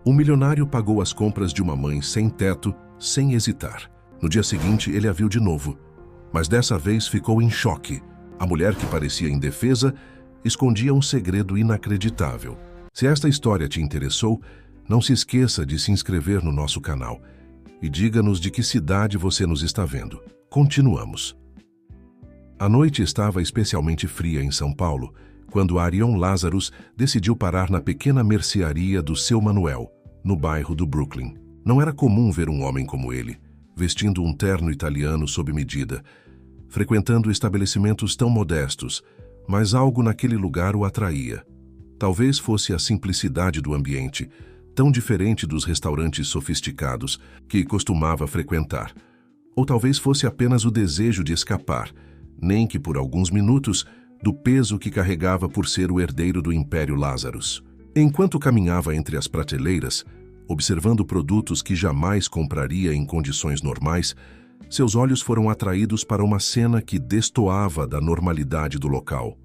Um milionário pagou as compras de uma mãe sem teto, sem hesitar. No dia seguinte, ele a viu de novo, mas dessa vez ficou em choque. A mulher, que parecia indefesa, escondia um segredo inacreditável. Se esta história te interessou, não se esqueça de se inscrever no nosso canal e diga-nos de que cidade você nos está vendo. Continuamos. A noite estava especialmente fria em São Paulo, quando Arion Lazarus decidiu parar na pequena mercearia do seu Manuel, no bairro do Brooklyn. Não era comum ver um homem como ele, vestindo um terno italiano sob medida, frequentando estabelecimentos tão modestos, mas algo naquele lugar o atraía. Talvez fosse a simplicidade do ambiente, tão diferente dos restaurantes sofisticados que costumava frequentar. Ou talvez fosse apenas o desejo de escapar, nem que por alguns minutos, do peso que carregava por ser o herdeiro do Império Lazarus. Enquanto caminhava entre as prateleiras, observando produtos que jamais compraria em condições normais, seus olhos foram atraídos para uma cena que destoava da normalidade do local.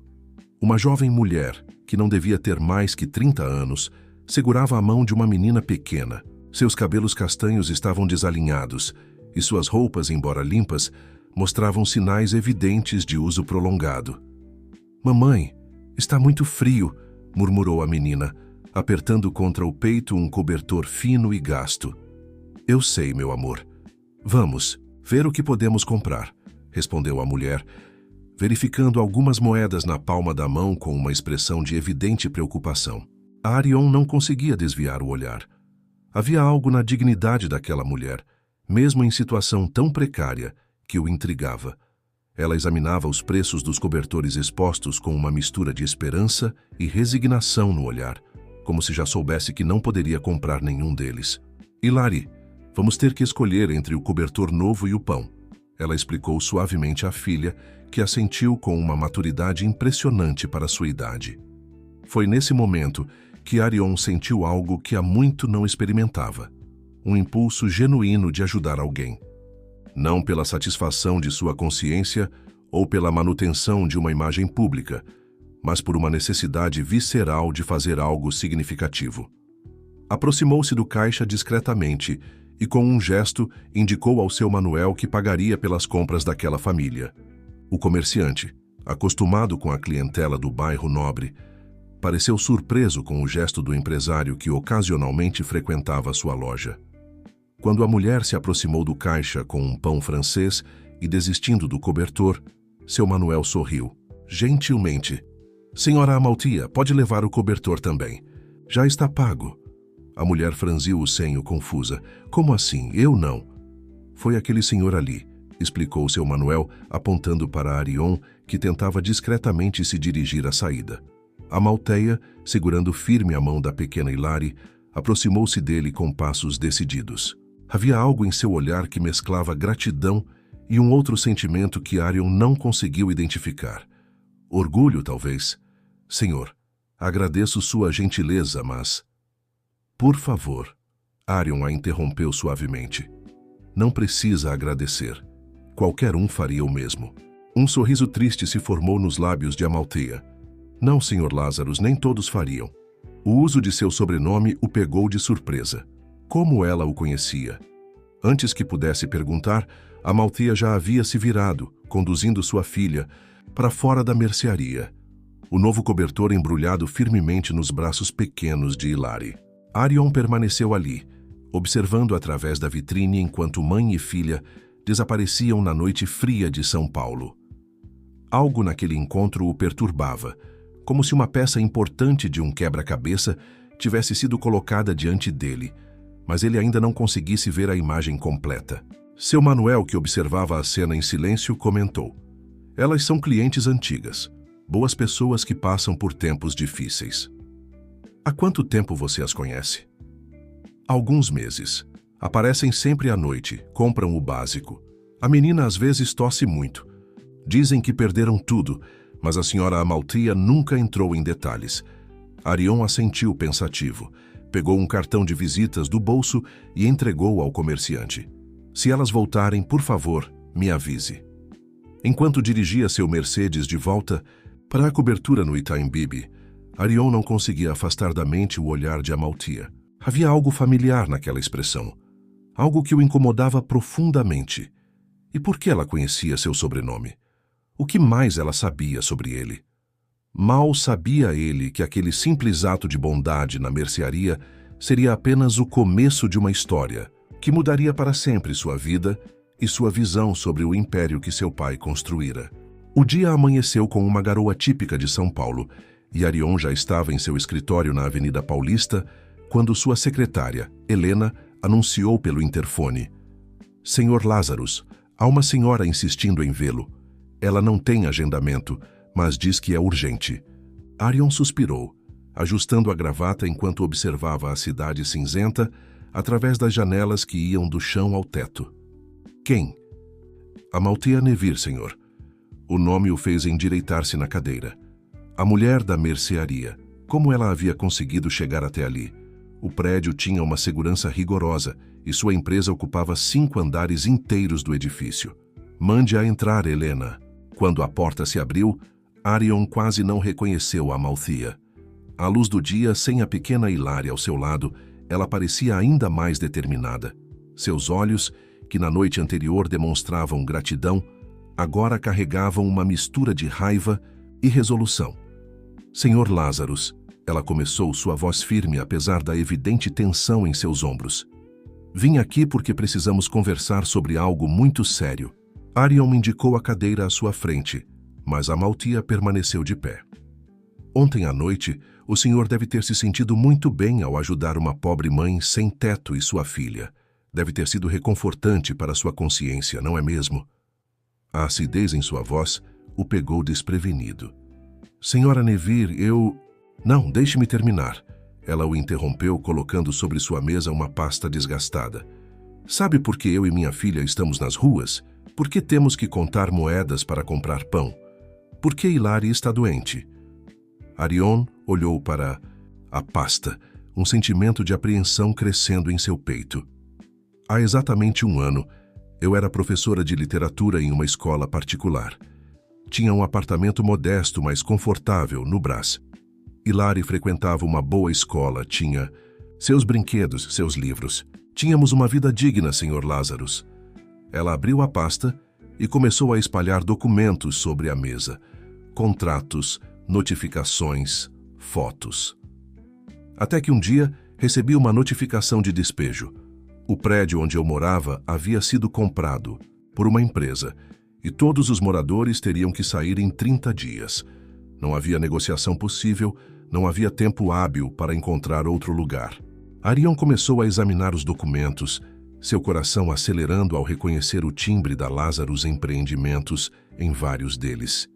Uma jovem mulher, que não devia ter mais que 30 anos, segurava a mão de uma menina pequena. Seus cabelos castanhos estavam desalinhados e suas roupas, embora limpas, mostravam sinais evidentes de uso prolongado. "Mamãe, está muito frio", murmurou a menina, apertando contra o peito um cobertor fino e gasto. "Eu sei, meu amor. Vamos ver o que podemos comprar", respondeu a mulher, verificando algumas moedas na palma da mão com uma expressão de evidente preocupação. A Arion não conseguia desviar o olhar. Havia algo na dignidade daquela mulher, mesmo em situação tão precária, que o intrigava. Ela examinava os preços dos cobertores expostos com uma mistura de esperança e resignação no olhar, como se já soubesse que não poderia comprar nenhum deles. "Hilary, vamos ter que escolher entre o cobertor novo e o pão", ela explicou suavemente à filha, que assentiu com uma maturidade impressionante para sua idade. Foi nesse momento que Arion sentiu algo que há muito não experimentava: um impulso genuíno de ajudar alguém. Não pela satisfação de sua consciência ou pela manutenção de uma imagem pública, mas por uma necessidade visceral de fazer algo significativo. Aproximou-se do caixa discretamente e, com um gesto, indicou ao seu Manuel que pagaria pelas compras daquela família. O comerciante, acostumado com a clientela do bairro nobre, pareceu surpreso com o gesto do empresário que ocasionalmente frequentava sua loja. Quando a mulher se aproximou do caixa com um pão francês e desistindo do cobertor, seu Manuel sorriu. Gentilmente: "Senhora Amaltia, pode levar o cobertor também. Já está pago." A mulher franziu o senho confusa. "Como assim? Eu não." "Foi aquele senhor ali", explicou seu Manuel, apontando para Arion, que tentava discretamente se dirigir à saída. Amalteia, segurando firme a mão da pequena Hilary, aproximou-se dele com passos decididos. Havia algo em seu olhar que mesclava gratidão e um outro sentimento que Arion não conseguiu identificar. Orgulho, talvez. "Senhor, agradeço sua gentileza, mas..." "Por favor", Arion a interrompeu suavemente. "Não precisa agradecer. Qualquer um faria o mesmo." Um sorriso triste se formou nos lábios de Amaltea. "Não, Sr. Lazarus, nem todos fariam." O uso de seu sobrenome o pegou de surpresa. Como ela o conhecia? Antes que pudesse perguntar, Amaltea já havia se virado, conduzindo sua filha para fora da mercearia, o novo cobertor embrulhado firmemente nos braços pequenos de Hilary. Arion permaneceu ali, observando através da vitrine enquanto mãe e filha desapareciam na noite fria de São Paulo. Algo naquele encontro o perturbava, como se uma peça importante de um quebra-cabeça tivesse sido colocada diante dele, mas ele ainda não conseguisse ver a imagem completa. Seu Manuel, que observava a cena em silêncio, comentou: "Elas são clientes antigas, boas pessoas que passam por tempos difíceis." "Há quanto tempo você as conhece?" "Alguns meses. Aparecem sempre à noite, compram o básico. A menina às vezes tosse muito. Dizem que perderam tudo, mas a senhora Amaltia nunca entrou em detalhes." Arion assentiu pensativo, pegou um cartão de visitas do bolso e entregou ao comerciante. "Se elas voltarem, por favor, me avise." Enquanto dirigia seu Mercedes de volta para a cobertura no Itaim Bibi, Arion não conseguia afastar da mente o olhar de Amaltia. Havia algo familiar naquela expressão, algo que o incomodava profundamente. E por que ela conhecia seu sobrenome? O que mais ela sabia sobre ele? Mal sabia ele que aquele simples ato de bondade na mercearia seria apenas o começo de uma história que mudaria para sempre sua vida e sua visão sobre o império que seu pai construíra. O dia amanheceu com uma garoa típica de São Paulo e Arion já estava em seu escritório na Avenida Paulista quando sua secretária, Helena, anunciou pelo interfone: Senhor Lázaros, há uma senhora insistindo em vê-lo. Ela não tem agendamento, mas diz que é urgente. Arion suspirou, ajustando a gravata enquanto observava a cidade cinzenta através das janelas que iam do chão ao teto. Quem? Amalthea Nevir, senhor. O nome o fez endireitar-se na cadeira. A mulher da mercearia. Como ela havia conseguido chegar até ali? O prédio tinha uma segurança rigorosa e sua empresa ocupava 5 andares inteiros do edifício. Mande-a entrar, Helena. Quando a porta se abriu, Arion quase não reconheceu Amalthea. À luz do dia, sem a pequena Hilária ao seu lado, ela parecia ainda mais determinada. Seus olhos, que na noite anterior demonstravam gratidão, agora carregavam uma mistura de raiva e resolução. Senhor Lázaros, ela começou, sua voz firme apesar da evidente tensão em seus ombros. Vim aqui porque precisamos conversar sobre algo muito sério. Arion indicou a cadeira à sua frente, mas Amalthea permaneceu de pé. Ontem à noite, o senhor deve ter se sentido muito bem ao ajudar uma pobre mãe sem teto e sua filha. Deve ter sido reconfortante para sua consciência, não é mesmo? A acidez em sua voz o pegou desprevenido. Senhora Nevir, eu... Não, deixe-me terminar. Ela o interrompeu, colocando sobre sua mesa uma pasta desgastada. Sabe por que eu e minha filha estamos nas ruas? Por que temos que contar moedas para comprar pão? Por que Hilária está doente? Arion olhou para a pasta, um sentimento de apreensão crescendo em seu peito. Há exatamente 1 ano, eu era professora de literatura em uma escola particular. Tinha um apartamento modesto, mas confortável, no Brás. Hilária frequentava uma boa escola, tinha seus brinquedos, seus livros. Tínhamos uma vida digna, senhor Lázaros. Ela abriu a pasta e começou a espalhar documentos sobre a mesa. Contratos, notificações, fotos. Até que um dia recebi uma notificação de despejo. O prédio onde eu morava havia sido comprado por uma empresa e todos os moradores teriam que sair em 30 dias. Não havia negociação possível, não havia tempo hábil para encontrar outro lugar. Arion começou a examinar os documentos, seu coração acelerando ao reconhecer o timbre da Lázaros Empreendimentos em vários deles.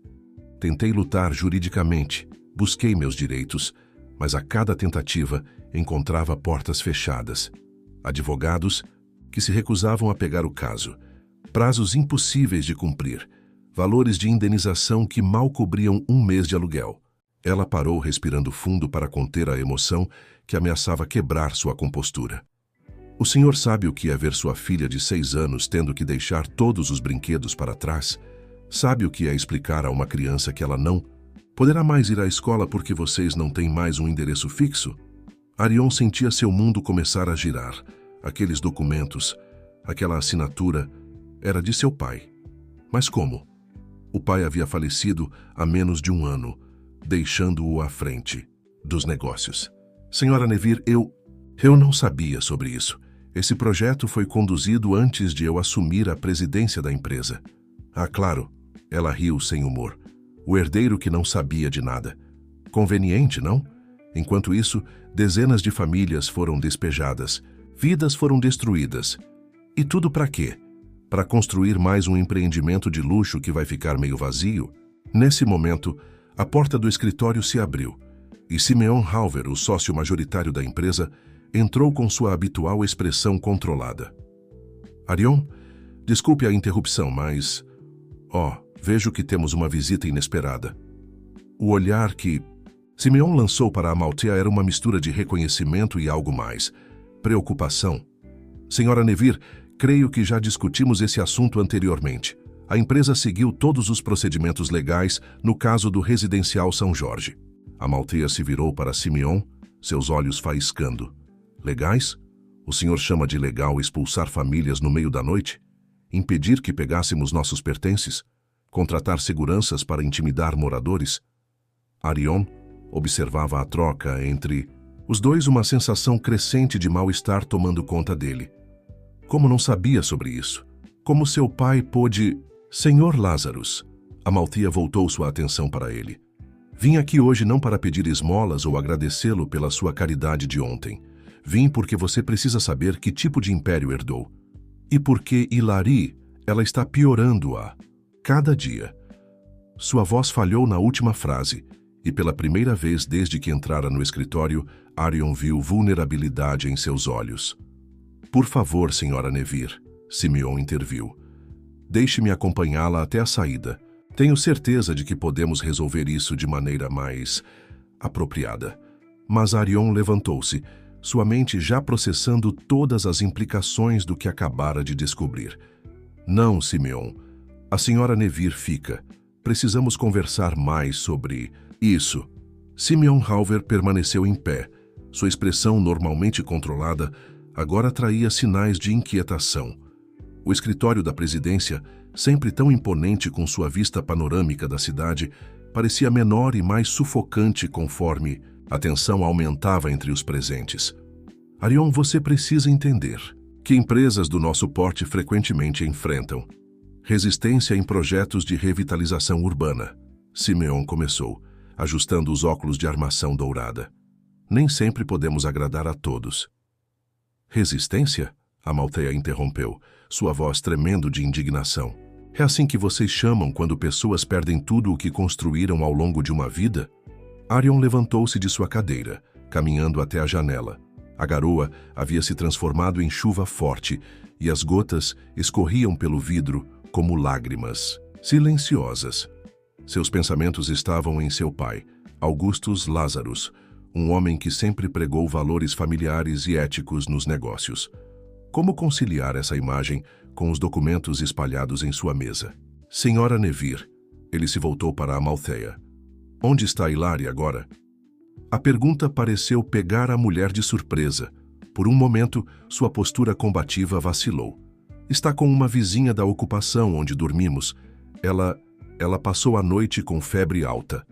Tentei lutar juridicamente, busquei meus direitos, mas a cada tentativa encontrava portas fechadas. Advogados que se recusavam a pegar o caso, prazos impossíveis de cumprir, valores de indenização que mal cobriam 1 mês de aluguel. Ela parou respirando fundo para conter a emoção que ameaçava quebrar sua compostura. O senhor sabe o que é ver sua filha de 6 anos tendo que deixar todos os brinquedos para trás? Sabe o que é explicar a uma criança que ela não poderá mais ir à escola porque vocês não têm mais um endereço fixo? Arion sentia seu mundo começar a girar. Aqueles documentos, aquela assinatura, era de seu pai. Mas como? O pai havia falecido há menos de 1 ano, deixando-o à frente dos negócios. Senhora Nevir, eu não sabia sobre isso. Esse projeto foi conduzido antes de eu assumir a presidência da empresa. Ah, claro, ela riu sem humor. O herdeiro que não sabia de nada. Conveniente, não? Enquanto isso, dezenas de famílias foram despejadas, vidas foram destruídas. E tudo para quê? Para construir mais um empreendimento de luxo que vai ficar meio vazio? Nesse momento, a porta do escritório se abriu e Simeon Halver, o sócio majoritário da empresa, entrou com sua habitual expressão controlada. Arion, desculpe a interrupção, mas... vejo que temos uma visita inesperada. O olhar que Simeon lançou para Amalthea era uma mistura de reconhecimento e algo mais. Preocupação. Senhora Nevir, creio que já discutimos esse assunto anteriormente. A empresa seguiu todos os procedimentos legais no caso do residencial São Jorge. Amalthea se virou para Simeon, seus olhos faiscando. Legais? O senhor chama de legal expulsar famílias no meio da noite? Impedir que pegássemos nossos pertences? Contratar seguranças para intimidar moradores? Arion observava a troca entre os dois, uma sensação crescente de mal-estar tomando conta dele. Como não sabia sobre isso? Como seu pai pôde... Senhor Lazarus, Amalthea voltou sua atenção para ele. Vim aqui hoje não para pedir esmolas ou agradecê-lo pela sua caridade de ontem. Vim porque você precisa saber que tipo de império herdou. E porque Hilary, ela está piorando a cada dia. Sua voz falhou na última frase, e pela primeira vez desde que entrara no escritório, Arion viu vulnerabilidade em seus olhos. Por favor, senhora Nevir, Simeon interviu. Deixe-me acompanhá-la até a saída. Tenho certeza de que podemos resolver isso de maneira mais apropriada. Mas Arion levantou-se, sua mente já processando todas as implicações do que acabara de descobrir. Não, Simeon. A senhora Nevir fica. Precisamos conversar mais sobre isso. Simeon Halver permaneceu em pé. Sua expressão, normalmente controlada, agora traía sinais de inquietação. O escritório da presidência, sempre tão imponente com sua vista panorâmica da cidade, parecia menor e mais sufocante conforme a tensão aumentava entre os presentes. Arion, você precisa entender que empresas do nosso porte frequentemente enfrentam resistência em projetos de revitalização urbana. Simeon começou, ajustando os óculos de armação dourada. Nem sempre podemos agradar a todos. Resistência? Amalthea interrompeu, sua voz tremendo de indignação. É assim que vocês chamam quando pessoas perdem tudo o que construíram ao longo de uma vida? Arion levantou-se de sua cadeira, caminhando até a janela. A garoa havia se transformado em chuva forte e as gotas escorriam pelo vidro como lágrimas, silenciosas. Seus pensamentos estavam em seu pai, Augustus Lazarus, um homem que sempre pregou valores familiares e éticos nos negócios. Como conciliar essa imagem com os documentos espalhados em sua mesa? Senhora Nevir, ele se voltou para Amalthea. Onde está Hilary agora? A pergunta pareceu pegar a mulher de surpresa. Por um momento, sua postura combativa vacilou. Está com uma vizinha da ocupação onde dormimos. Ela passou a noite com febre alta.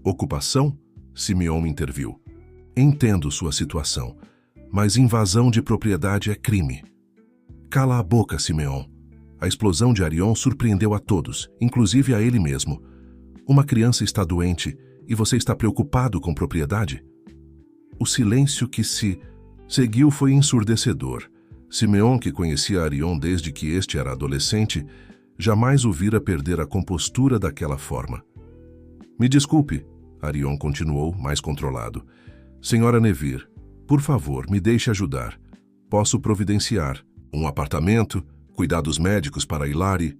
Ocupação? Simeon interviu. Entendo sua situação, mas invasão de propriedade é crime. Cala a boca, Simeon. A explosão de Arion surpreendeu a todos, inclusive a ele mesmo. Uma criança está doente e você está preocupado com propriedade? O silêncio que se seguiu foi ensurdecedor. Simeon, que conhecia Arion desde que este era adolescente, jamais o vira perder a compostura daquela forma. Me desculpe, Arion continuou, mais controlado. Senhora Nevir, por favor, me deixe ajudar. Posso providenciar um apartamento, cuidados médicos para Hilary?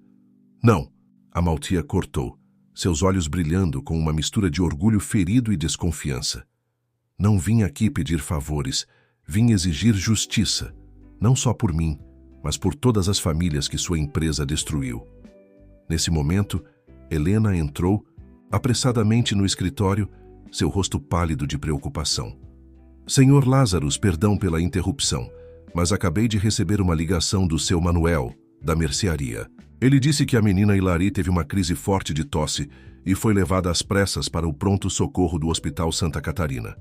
Não, Amalthea cortou, seus olhos brilhando com uma mistura de orgulho ferido e desconfiança. Não vim aqui pedir favores, vim exigir justiça, não só por mim, mas por todas as famílias que sua empresa destruiu. Nesse momento, Helena entrou apressadamente no escritório, seu rosto pálido de preocupação. Senhor Lazarus, perdão pela interrupção, mas acabei de receber uma ligação do seu Manuel, da mercearia. Ele disse que a menina Hilary teve uma crise forte de tosse e foi levada às pressas para o pronto-socorro do Hospital Santa Catarina.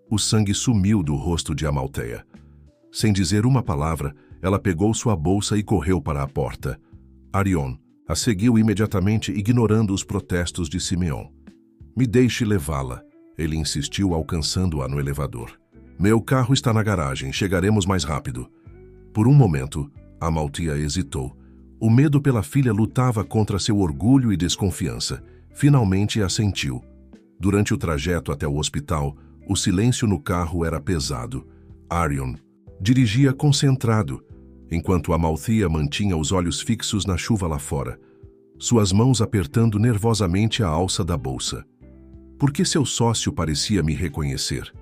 O sangue sumiu do rosto de Amalthea. Sem dizer uma palavra, ela pegou sua bolsa e correu para a porta. Arion a seguiu imediatamente, ignorando os protestos de Simeon. Me deixe levá-la, ele insistiu, alcançando-a no elevador. Meu carro está na garagem, chegaremos mais rápido. Por um momento, Amalthea hesitou. O medo pela filha lutava contra seu orgulho e desconfiança. Finalmente assentiu. Durante o trajeto até o hospital, o silêncio no carro era pesado. Arion dirigia concentrado, enquanto Amalthea mantinha os olhos fixos na chuva lá fora, suas mãos apertando nervosamente a alça da bolsa. Por que seu sócio parecia me reconhecer?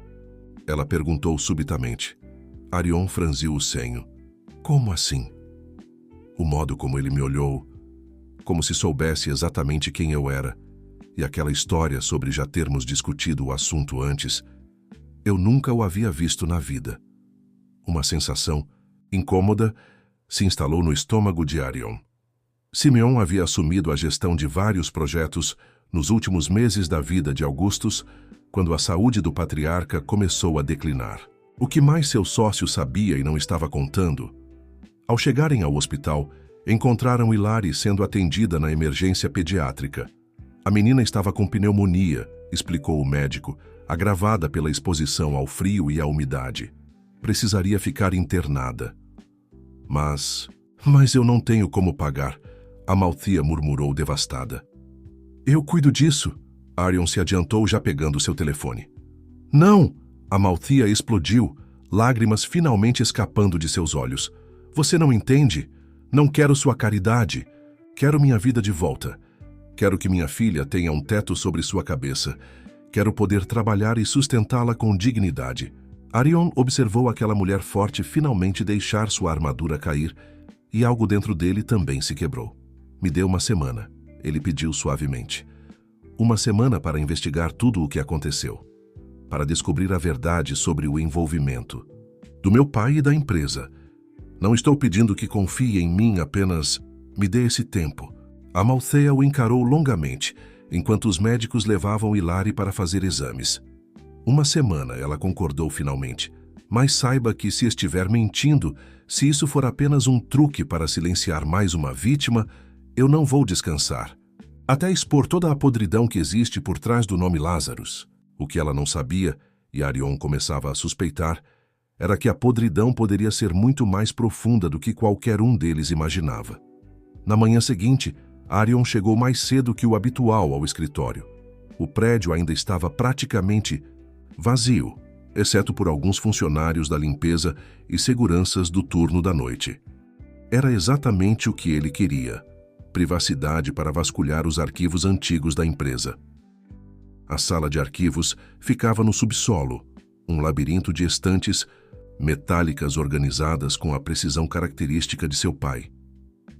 Ela perguntou subitamente. Arion franziu o senho. Como assim? O modo como ele me olhou, como se soubesse exatamente quem eu era, e aquela história sobre já termos discutido o assunto antes, eu nunca o havia visto na vida. uma sensação incômoda se instalou no estômago de Arion. Simeon havia assumido a gestão de vários projetos nos últimos meses da vida de Augustus, quando a saúde do patriarca começou a declinar. O que mais seu sócio sabia e não estava contando? Ao chegarem ao hospital, encontraram Hilary sendo atendida na emergência pediátrica. A menina estava com pneumonia, explicou o médico, agravada pela exposição ao frio e à umidade. Precisaria ficar internada. Mas eu não tenho como pagar, Amalthea murmurou devastada. Eu cuido disso. Arion se adiantou já pegando seu telefone. Não! Amalthea explodiu, lágrimas finalmente escapando de seus olhos. Você não entende? Não quero sua caridade. Quero minha vida de volta. Quero que minha filha tenha um teto sobre sua cabeça. Quero poder trabalhar e sustentá-la com dignidade. Arion observou aquela mulher forte finalmente deixar sua armadura cair e algo dentro dele também se quebrou. Me dê uma semana, ele pediu suavemente. Uma semana para investigar tudo o que aconteceu. Para descobrir a verdade sobre o envolvimento do meu pai e da empresa. Não estou pedindo que confie em mim, apenas me dê esse tempo. Amalthea o encarou longamente, enquanto os médicos levavam Hilary para fazer exames. Uma semana, ela concordou finalmente. Mas saiba que se estiver mentindo, se isso for apenas um truque para silenciar mais uma vítima, eu não vou descansar. Até expor toda a podridão que existe por trás do nome Lazarus. O que ela não sabia, e Arion começava a suspeitar, era que a podridão poderia ser muito mais profunda do que qualquer um deles imaginava. Na manhã seguinte, Arion chegou mais cedo que o habitual ao escritório. O prédio ainda estava praticamente vazio, exceto por alguns funcionários da limpeza e seguranças do turno da noite. Era exatamente o que ele queria: privacidade para vasculhar os arquivos antigos da empresa. A sala de arquivos ficava no subsolo, um labirinto de estantes metálicas organizadas com a precisão característica de seu pai.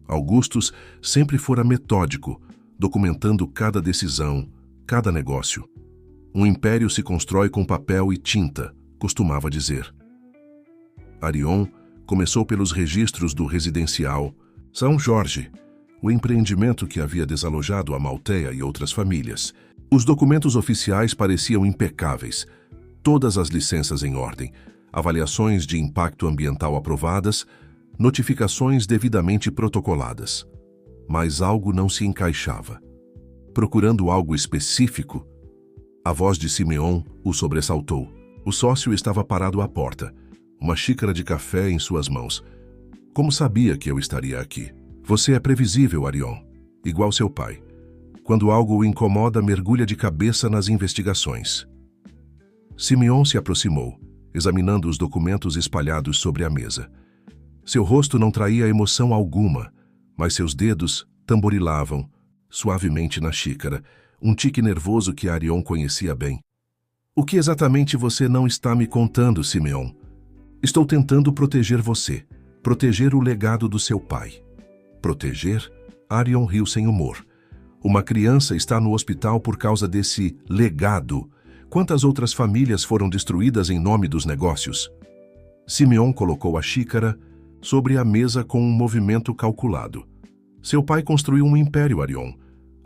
Augustus sempre fora metódico, documentando cada decisão, cada negócio. Um império se constrói com papel e tinta, costumava dizer. Arion começou pelos registros do residencial São Jorge, o empreendimento que havia desalojado Amalthea e outras famílias. Os documentos oficiais pareciam impecáveis, todas as licenças em ordem, avaliações de impacto ambiental aprovadas, notificações devidamente protocoladas. Mas algo não se encaixava. Procurando algo específico, a voz de Simeon o sobressaltou. O sócio estava parado à porta, uma xícara de café em suas mãos. Como sabia que eu estaria aqui? Você é previsível, Arion, igual seu pai. Quando algo o incomoda, mergulha de cabeça nas investigações. Simeon se aproximou, examinando os documentos espalhados sobre a mesa. Seu rosto não traía emoção alguma, mas seus dedos tamborilavam suavemente na xícara, um tique nervoso que Arion conhecia bem. O que exatamente você não está me contando, Simeon? Estou tentando proteger você, proteger o legado do seu pai. Proteger? Arion riu sem humor. Uma criança está no hospital por causa desse legado. Quantas outras famílias foram destruídas em nome dos negócios? Simeon colocou a xícara sobre a mesa com um movimento calculado. Seu pai construiu um império, Arion.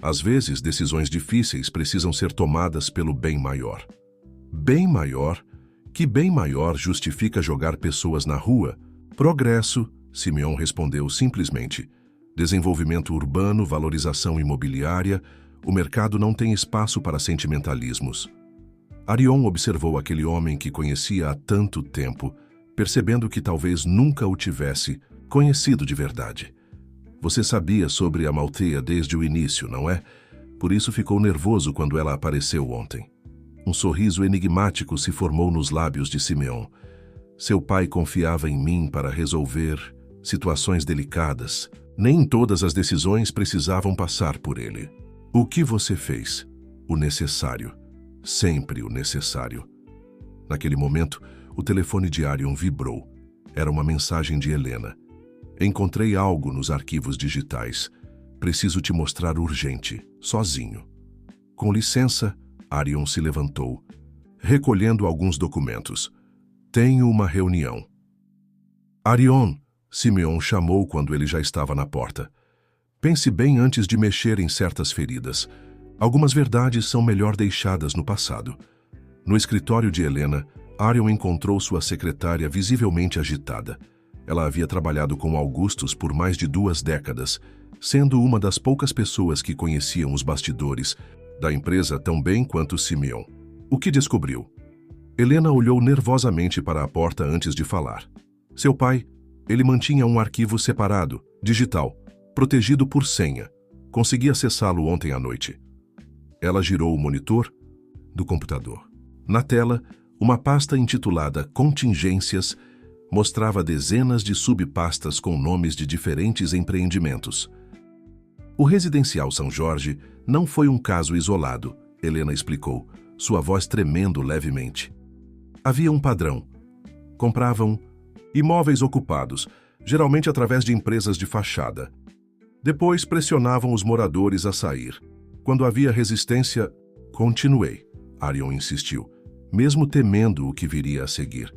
Às vezes, decisões difíceis precisam ser tomadas pelo bem maior. Bem maior? Que bem maior justifica jogar pessoas na rua? Progresso, Simeon respondeu simplesmente. Desenvolvimento urbano, valorização imobiliária, o mercado não tem espaço para sentimentalismos. Arion observou aquele homem que conhecia há tanto tempo, percebendo que talvez nunca o tivesse conhecido de verdade. Você sabia sobre Amalthea desde o início, não é? Por isso ficou nervoso quando ela apareceu ontem. Um sorriso enigmático se formou nos lábios de Simeon. Seu pai confiava em mim para resolver situações delicadas. Nem todas as decisões precisavam passar por ele. O que você fez? O necessário. Sempre o necessário. Naquele momento, o telefone de Arion vibrou. Era uma mensagem de Helena. Encontrei algo nos arquivos digitais. Preciso te mostrar urgente, sozinho. Com licença, Arion se levantou, recolhendo alguns documentos. Tenho uma reunião. Arion, Simeon chamou quando ele já estava na porta. Pense bem antes de mexer em certas feridas. Algumas verdades são melhor deixadas no passado. No escritório de Helena, Arion encontrou sua secretária visivelmente agitada. Ela havia trabalhado com Augustus por mais de 2 décadas, sendo uma das poucas pessoas que conheciam os bastidores da empresa tão bem quanto Simeon. O que descobriu? Helena olhou nervosamente para a porta antes de falar. Seu pai, ele mantinha um arquivo separado, digital, protegido por senha. Consegui acessá-lo ontem à noite. Ela girou o monitor do computador. Na tela, uma pasta intitulada Contingências mostrava dezenas de subpastas com nomes de diferentes empreendimentos. O Residencial São Jorge não foi um caso isolado, Helena explicou, sua voz tremendo levemente. Havia um padrão. Compravam imóveis ocupados, geralmente através de empresas de fachada. Depois pressionavam os moradores a sair. Quando havia resistência, continuei, Arion insistiu, mesmo temendo o que viria a seguir.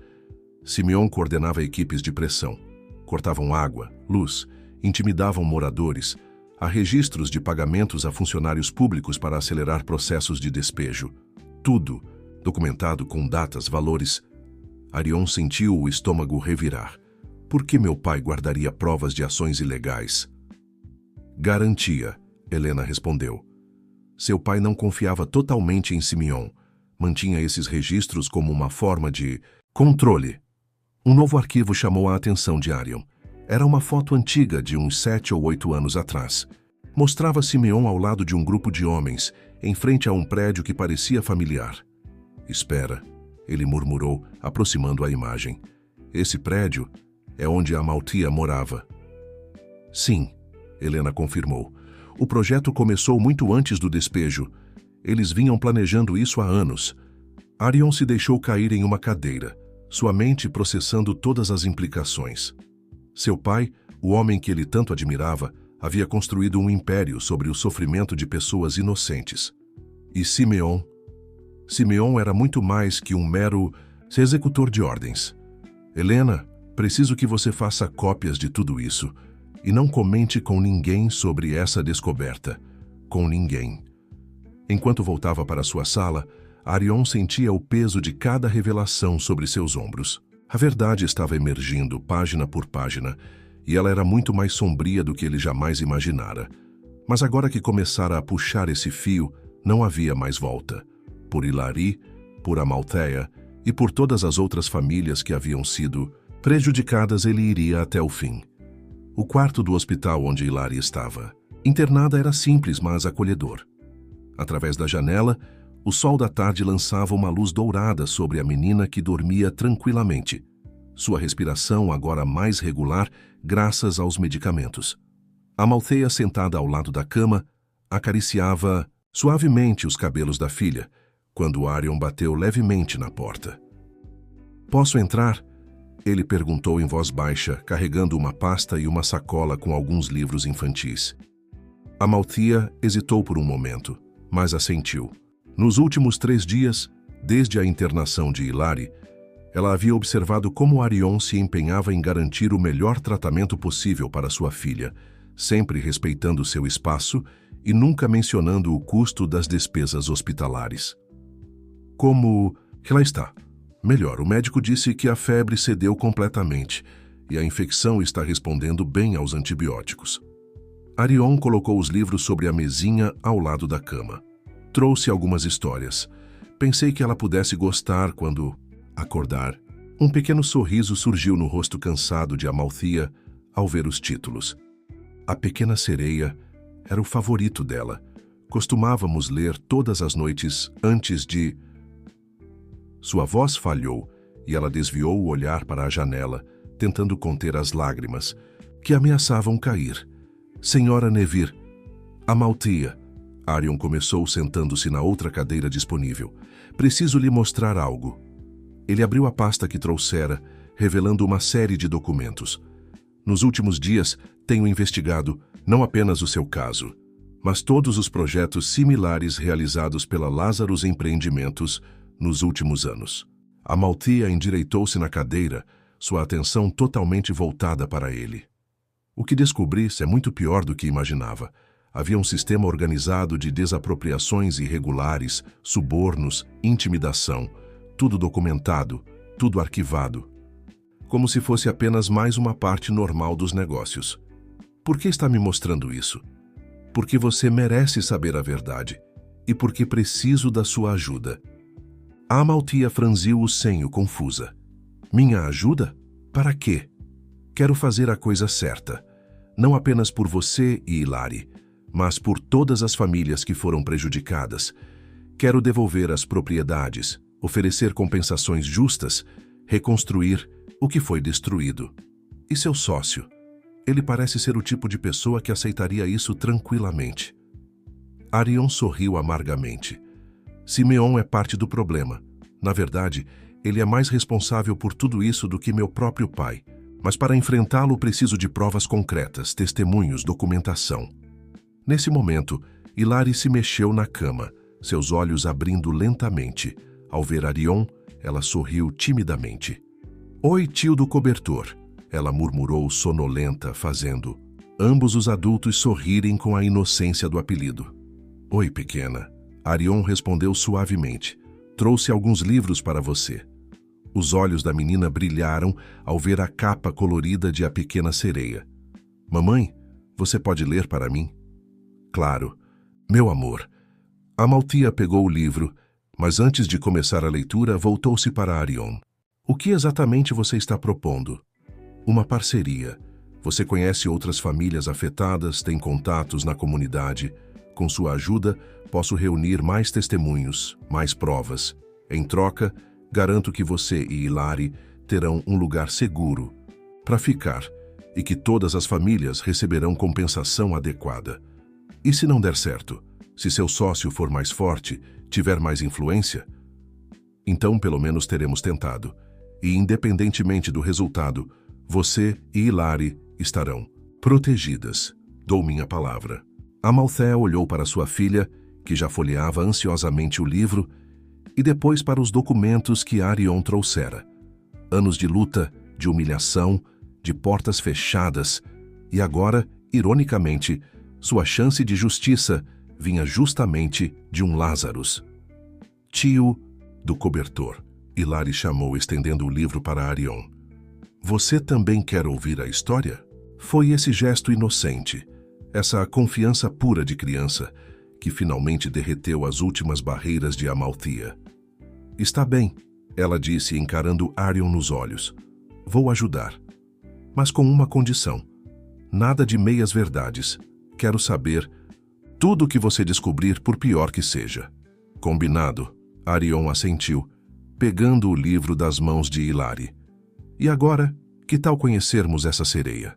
Simeon coordenava equipes de pressão. Cortavam água, luz, intimidavam moradores. Há registros de pagamentos a funcionários públicos para acelerar processos de despejo. Tudo documentado com datas, valores. Arion sentiu o estômago revirar. Por que meu pai guardaria provas de ações ilegais? Garantia, Helena respondeu. Seu pai não confiava totalmente em Simeon. Mantinha esses registros como uma forma de controle. Um novo arquivo chamou a atenção de Arion. Era uma foto antiga de uns 7 ou 8 anos atrás. Mostrava Simeon ao lado de um grupo de homens, em frente a um prédio que parecia familiar. Espera, ele murmurou, aproximando a imagem. Esse prédio é onde a Amalthea morava. Sim, Helena confirmou. O projeto começou muito antes do despejo. Eles vinham planejando isso há anos. Arion se deixou cair em uma cadeira, sua mente processando todas as implicações. Seu pai, o homem que ele tanto admirava, havia construído um império sobre o sofrimento de pessoas inocentes. E Simeon? Simeon era muito mais que um mero executor de ordens. Helena, preciso que você faça cópias de tudo isso e não comente com ninguém sobre essa descoberta. Com ninguém. Enquanto voltava para sua sala, Arion sentia o peso de cada revelação sobre seus ombros. A verdade estava emergindo, página por página, e ela era muito mais sombria do que ele jamais imaginara. Mas agora que começara a puxar esse fio, não havia mais volta. Por Hilary, por Amalthea e por todas as outras famílias que haviam sido prejudicadas, ele iria até o fim. O quarto do hospital onde Hilary estava. Internada era simples, mas acolhedor. Através da janela, o sol da tarde lançava uma luz dourada sobre a menina que dormia tranquilamente. Sua respiração agora mais regular graças aos medicamentos. Amalthea, sentada ao lado da cama, acariciava suavemente os cabelos da filha, quando Arion bateu levemente na porta. "Posso entrar?" Ele perguntou em voz baixa, carregando uma pasta e uma sacola com alguns livros infantis. Amalthea hesitou por um momento, mas assentiu. Nos últimos 3 dias, desde a internação de Hilary, ela havia observado como Arion se empenhava em garantir o melhor tratamento possível para sua filha, sempre respeitando seu espaço e nunca mencionando o custo das despesas hospitalares. Como que lá está? Melhor, o médico disse que a febre cedeu completamente e a infecção está respondendo bem aos antibióticos. Arion colocou os livros sobre a mesinha ao lado da cama. Trouxe algumas histórias. Pensei que ela pudesse gostar quando acordar. Um pequeno sorriso surgiu no rosto cansado de Amalthea ao ver os títulos. A Pequena Sereia era o favorito dela. Costumávamos ler todas as noites antes de... Sua voz falhou e ela desviou o olhar para a janela, tentando conter as lágrimas, que ameaçavam cair. Senhora Nevir, Amalthea. Arion começou sentando-se na outra cadeira disponível. Preciso lhe mostrar algo. Ele abriu a pasta que trouxera, revelando uma série de documentos. Nos últimos dias, tenho investigado não apenas o seu caso, mas todos os projetos similares realizados pela Lazarus Empreendimentos nos últimos anos. Amalthea endireitou-se na cadeira, sua atenção totalmente voltada para ele. O que descobri é muito pior do que imaginava. Havia um sistema organizado de desapropriações irregulares, subornos, intimidação, tudo documentado, tudo arquivado. Como se fosse apenas mais uma parte normal dos negócios. Por que está me mostrando isso? Porque você merece saber a verdade e porque preciso da sua ajuda. A Amalthea franziu o senho confusa. Minha ajuda? Para quê? Quero fazer a coisa certa, não apenas por você e Hilary, mas por todas as famílias que foram prejudicadas. Quero devolver as propriedades, oferecer compensações justas, reconstruir o que foi destruído. E seu sócio? Ele parece ser o tipo de pessoa que aceitaria isso tranquilamente. Arion sorriu amargamente. Simeon é parte do problema. Na verdade, ele é mais responsável por tudo isso do que meu próprio pai. Mas para enfrentá-lo preciso de provas concretas, testemunhos, documentação. Nesse momento, Hilary se mexeu na cama, seus olhos abrindo lentamente. Ao ver Arion, ela sorriu timidamente. Oi, tio do cobertor, ela murmurou sonolenta, fazendo ambos os adultos sorrirem com a inocência do apelido. Oi, pequena. Arion respondeu suavemente. Trouxe alguns livros para você. Os olhos da menina brilharam ao ver a capa colorida de A Pequena Sereia. Mamãe, você pode ler para mim? Claro. Meu amor. Amalthea pegou o livro, mas antes de começar a leitura, voltou-se para Arion. O que exatamente você está propondo? Uma parceria. Você conhece outras famílias afetadas, tem contatos na comunidade. Com sua ajuda, posso reunir mais testemunhos, mais provas. Em troca, garanto que você e Hilary terão um lugar seguro para ficar e que todas as famílias receberão compensação adequada. E se não der certo? Se seu sócio for mais forte, tiver mais influência? Então, pelo menos teremos tentado. E, independentemente do resultado, você e Hilary estarão protegidas. Dou minha palavra. Amalthea olhou para sua filha, que já folheava ansiosamente o livro, e depois para os documentos que Arion trouxera. Anos de luta, de humilhação, de portas fechadas, e agora, ironicamente, sua chance de justiça vinha justamente de um Lazarus. Tio do cobertor, Hilary chamou, estendendo o livro para Arion. Você também quer ouvir a história? Foi esse gesto inocente, essa confiança pura de criança, que finalmente derreteu as últimas barreiras de Amalthea. Está bem, ela disse, encarando Arion nos olhos. Vou ajudar, mas com uma condição. Nada de meias verdades. Quero saber tudo o que você descobrir, por pior que seja. Combinado, Arion assentiu, pegando o livro das mãos de Hilary. E agora, que tal conhecermos essa sereia?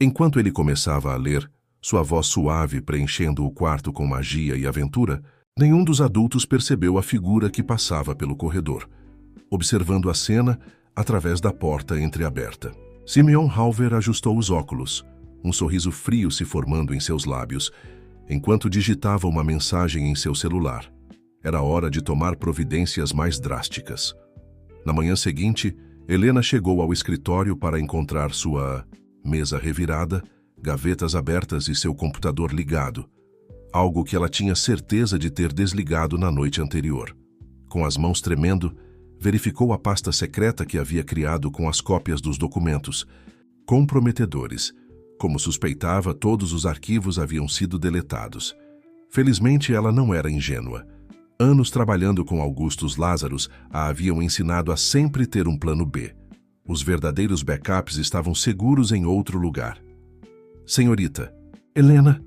Enquanto ele começava a ler, sua voz suave preenchendo o quarto com magia e aventura, nenhum dos adultos percebeu a figura que passava pelo corredor, observando a cena através da porta entreaberta. Simeon Halver ajustou os óculos, um sorriso frio se formando em seus lábios, enquanto digitava uma mensagem em seu celular. Era hora de tomar providências mais drásticas. Na manhã seguinte, Helena chegou ao escritório para encontrar sua mesa revirada, gavetas abertas e seu computador ligado, algo que ela tinha certeza de ter desligado na noite anterior. Com as mãos tremendo, verificou a pasta secreta que havia criado com as cópias dos documentos, comprometedores. Como suspeitava, todos os arquivos haviam sido deletados. Felizmente, ela não era ingênua. Anos trabalhando com Augustus Lazarus a haviam ensinado a sempre ter um plano B. Os verdadeiros backups estavam seguros em outro lugar. Senhorita, Helena,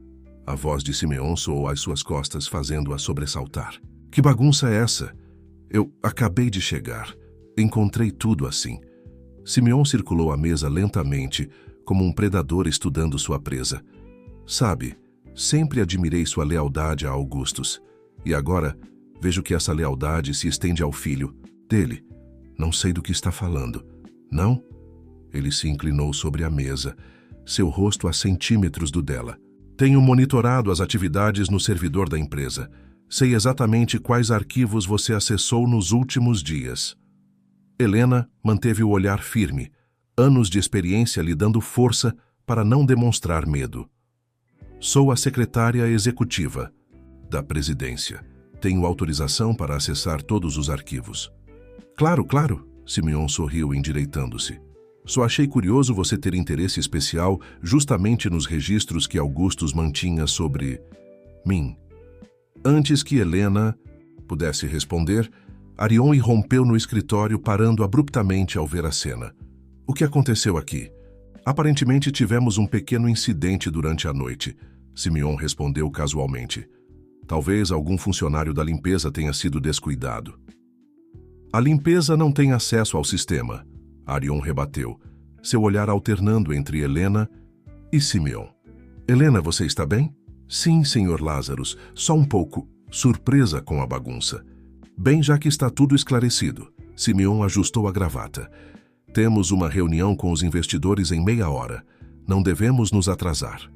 a voz de Simeon soou às suas costas, fazendo-a sobressaltar. Que bagunça é essa? Eu acabei de chegar. Encontrei tudo assim. Simeon circulou a mesa lentamente, como um predador estudando sua presa. Sabe, sempre admirei sua lealdade a Augustus. E agora, vejo que essa lealdade se estende ao filho dele. Não sei do que está falando. Não? Ele se inclinou sobre a mesa, seu rosto a centímetros do dela. Tenho monitorado as atividades no servidor da empresa. Sei exatamente quais arquivos você acessou nos últimos dias. Helena manteve o olhar firme, Anos de experiência lhe dando força para não demonstrar medo. Sou a secretária executiva da presidência. Tenho autorização para acessar todos os arquivos. Claro, claro, Simeon sorriu endireitando-se. Só achei curioso você ter interesse especial justamente nos registros que Augustus mantinha sobre mim. Antes que Helena pudesse responder, Arion irrompeu no escritório, parando abruptamente ao ver a cena. O que aconteceu aqui? Aparentemente tivemos um pequeno incidente durante a noite, Simeon respondeu casualmente. Talvez algum funcionário da limpeza tenha sido descuidado. A limpeza não tem acesso ao sistema, Arion rebateu, seu olhar alternando entre Helena e Simeon. Helena, você está bem? Sim, Sr. Lazarus, só um pouco surpresa com a bagunça. Bem, já que está tudo esclarecido, Simeon ajustou a gravata. Temos uma reunião com os investidores em meia hora. Não devemos nos atrasar.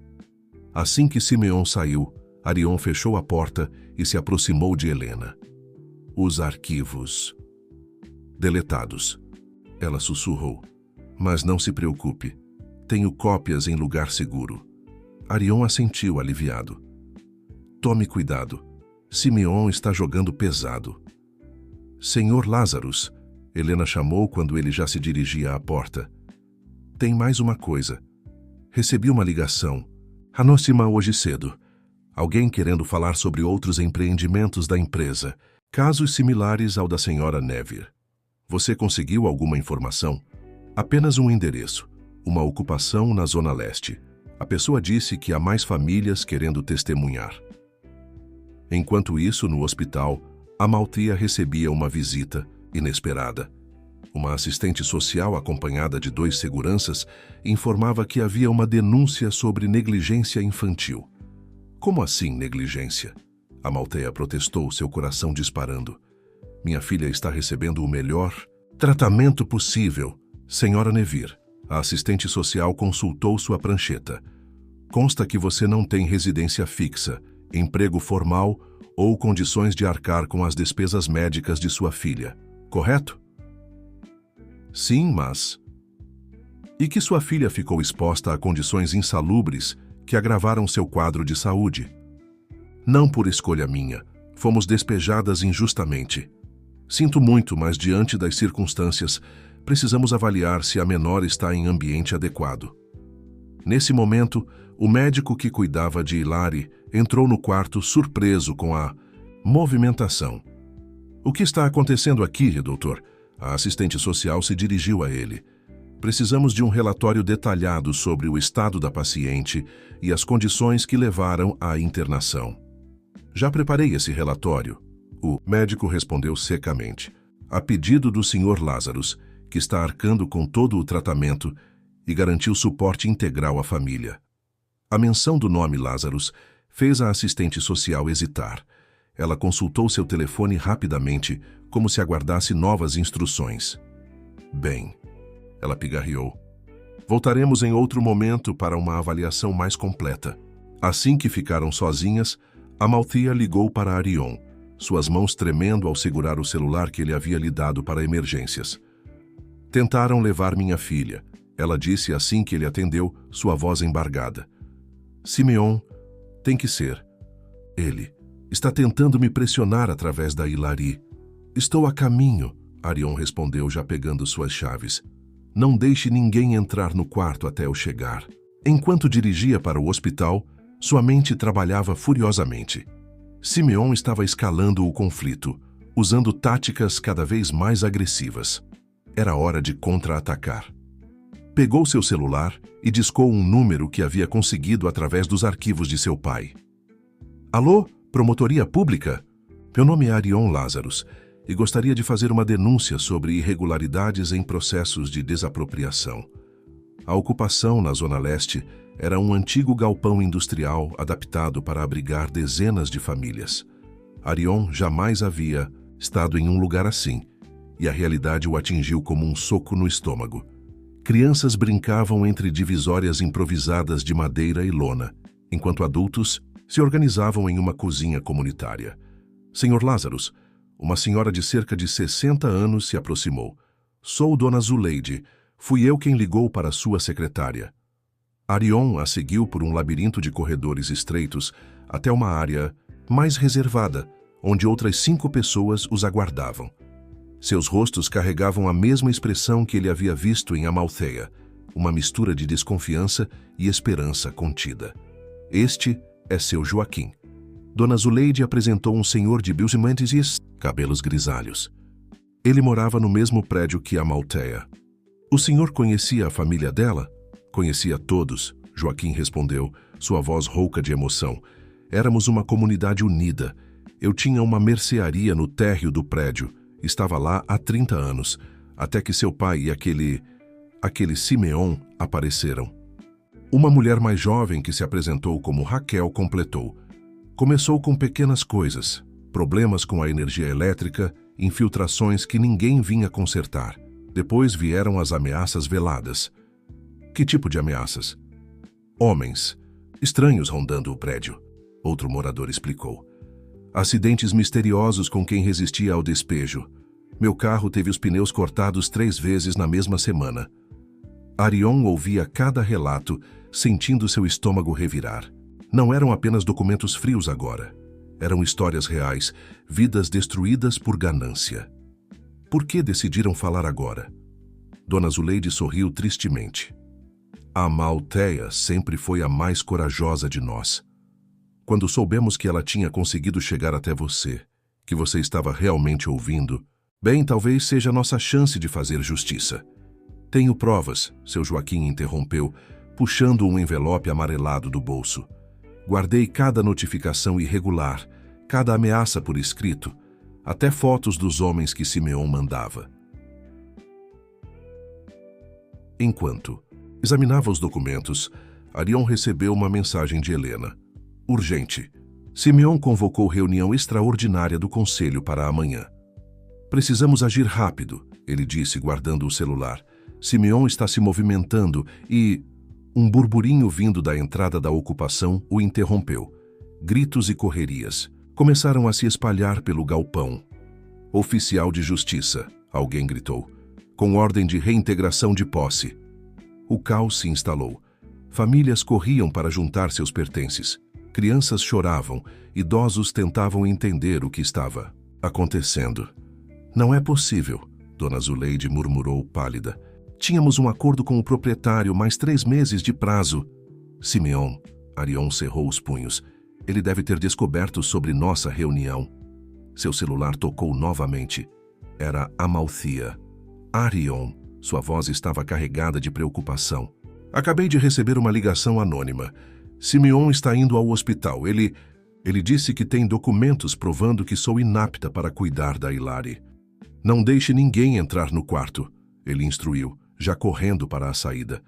Assim que Simeon saiu, Arion fechou a porta e se aproximou de Helena. Os arquivos deletados. Ela sussurrou. Mas não se preocupe. Tenho cópias em lugar seguro. Arion assentiu aliviado. Tome cuidado. Simeon está jogando pesado. Senhor Lazarus, Helena chamou quando ele já se dirigia à porta. Tem mais uma coisa. Recebi uma ligação. Anônima hoje cedo. Alguém querendo falar sobre outros empreendimentos da empresa, casos similares ao da senhora Nevir. Você conseguiu alguma informação? Apenas um endereço, uma ocupação na Zona Leste. A pessoa disse que há mais famílias querendo testemunhar. Enquanto isso, no hospital, Amalthea recebia uma visita inesperada. Uma assistente social acompanhada de 2 seguranças informava que havia uma denúncia sobre negligência infantil. Como assim negligência? Amalthea protestou, seu coração disparando. Minha filha está recebendo o melhor tratamento possível. Senhora Nevir, a assistente social consultou sua prancheta. Consta que você não tem residência fixa, emprego formal ou condições de arcar com as despesas médicas de sua filha, correto? Sim, mas... E que sua filha ficou exposta a condições insalubres que agravaram seu quadro de saúde. Não por escolha minha, fomos despejadas injustamente. Sinto muito, mas diante das circunstâncias, precisamos avaliar se a menor está em ambiente adequado. Nesse momento, o médico que cuidava de Hilary entrou no quarto surpreso com a movimentação. O que está acontecendo aqui, doutor? A assistente social se dirigiu a ele. Precisamos de um relatório detalhado sobre o estado da paciente e as condições que levaram à internação. Já preparei esse relatório. O médico respondeu secamente. A pedido do Sr. Lazarus, que está arcando com todo o tratamento e garantiu suporte integral à família. A menção do nome Lazarus fez a assistente social hesitar. Ela consultou seu telefone rapidamente, como se aguardasse novas instruções. Bem, ela pigarreou. Voltaremos em outro momento para uma avaliação mais completa. Assim que ficaram sozinhas, Amalthea ligou para Arion, suas mãos tremendo ao segurar o celular que ele havia lhe dado para emergências. Tentaram levar minha filha, ela disse assim que ele atendeu, sua voz embargada. Simeon, tem que ser. Ele está tentando me pressionar através da Hilary. Estou a caminho, Arion respondeu já pegando suas chaves. Não deixe ninguém entrar no quarto até eu chegar. Enquanto dirigia para o hospital, sua mente trabalhava furiosamente. Simeon estava escalando o conflito, usando táticas cada vez mais agressivas. Era hora de contra-atacar. Pegou seu celular e discou um número que havia conseguido através dos arquivos de seu pai. Alô, promotoria pública? Meu nome é Arion Lazarus e gostaria de fazer uma denúncia sobre irregularidades em processos de desapropriação. A ocupação na Zona Leste era um antigo galpão industrial adaptado para abrigar dezenas de famílias. Arion jamais havia estado em um lugar assim, e a realidade o atingiu como um soco no estômago. Crianças brincavam entre divisórias improvisadas de madeira e lona, enquanto adultos se organizavam em uma cozinha comunitária. Sr. Lazarus, uma senhora de cerca de 60 anos se aproximou. Sou Dona Zuleide, Fui eu quem ligou para sua secretária. Arion a seguiu por um labirinto de corredores estreitos até uma área mais reservada, onde outras 5 pessoas os aguardavam. Seus rostos carregavam a mesma expressão que ele havia visto em Amaltheia, uma mistura de desconfiança e esperança contida. Este é seu Joaquim. Dona Zuleide apresentou um senhor de biusimantes e cabelos grisalhos. Ele morava no mesmo prédio que Amaltheia. O senhor conhecia a família dela? Conhecia todos, Joaquim respondeu, sua voz rouca de emoção. Éramos uma comunidade unida. Eu tinha uma mercearia no térreo do prédio. Estava lá há 30 anos, até que seu pai e aquele Simeon apareceram. Uma mulher mais jovem que se apresentou como Raquel completou. Começou com pequenas coisas, problemas com a energia elétrica, infiltrações que ninguém vinha consertar. Depois vieram as ameaças veladas. Que tipo de ameaças? Homens, estranhos rondando o prédio, outro morador explicou. Acidentes misteriosos com quem resistia ao despejo. Meu carro teve os pneus cortados 3 vezes na mesma semana. Arion ouvia cada relato, sentindo seu estômago revirar. Não eram apenas documentos frios agora. Eram histórias reais, vidas destruídas por ganância. Por que decidiram falar agora? Dona Zuleide sorriu tristemente. A Amaltheia sempre foi a mais corajosa de nós. Quando soubemos que ela tinha conseguido chegar até você, que você estava realmente ouvindo, bem, talvez seja a nossa chance de fazer justiça. Tenho provas, seu Joaquim interrompeu, puxando um envelope amarelado do bolso. Guardei cada notificação irregular, cada ameaça por escrito, até fotos dos homens que Simeon mandava. Enquanto examinava os documentos, Arion recebeu uma mensagem de Helena. Urgente. Simeon convocou reunião extraordinária do conselho para amanhã. Precisamos agir rápido, ele disse, guardando o celular. Simeon está se movimentando e... Um burburinho vindo da entrada da ocupação o interrompeu. Gritos e correrias começaram a se espalhar pelo galpão. Oficial de justiça, alguém gritou, com ordem de reintegração de posse. O caos se instalou. Famílias corriam para juntar seus pertences. Crianças choravam, idosos tentavam entender o que estava acontecendo. Não é possível, Dona Zuleide murmurou pálida. Tínhamos um acordo com o proprietário, mais 3 meses de prazo. Simeon, Arion cerrou os punhos. Ele deve ter descoberto sobre nossa reunião. Seu celular tocou novamente. Era Amaltheia. Arion, sua voz estava carregada de preocupação. Acabei de receber uma ligação anônima. Simeon está indo ao hospital. Ele disse que tem documentos provando que sou inapta para cuidar da Hilary. Não deixe ninguém entrar no quarto, ele instruiu, já correndo para a saída.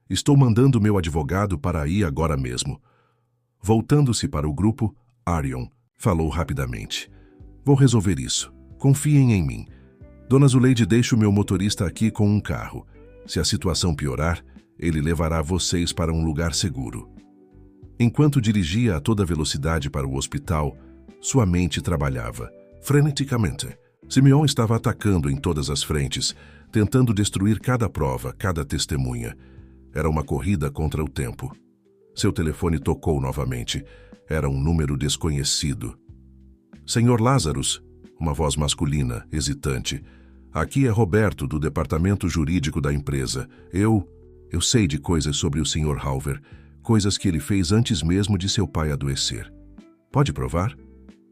Estou mandando meu advogado para aí agora mesmo. Voltando-se para o grupo, Arion falou rapidamente. Vou resolver isso. Confiem em mim. Dona Zuleide deixa o meu motorista aqui com um carro. Se a situação piorar, ele levará vocês para um lugar seguro. Enquanto dirigia a toda velocidade para o hospital, sua mente trabalhava, freneticamente. Simeon estava atacando em todas as frentes, tentando destruir cada prova, cada testemunha. Era uma corrida contra o tempo. Seu telefone tocou novamente. Era um número desconhecido. Senhor Lazarus, uma voz masculina, hesitante. Aqui é Roberto, do departamento jurídico da empresa. Eu sei de coisas sobre o Sr. Halver, coisas que ele fez antes mesmo de seu pai adoecer. Pode provar?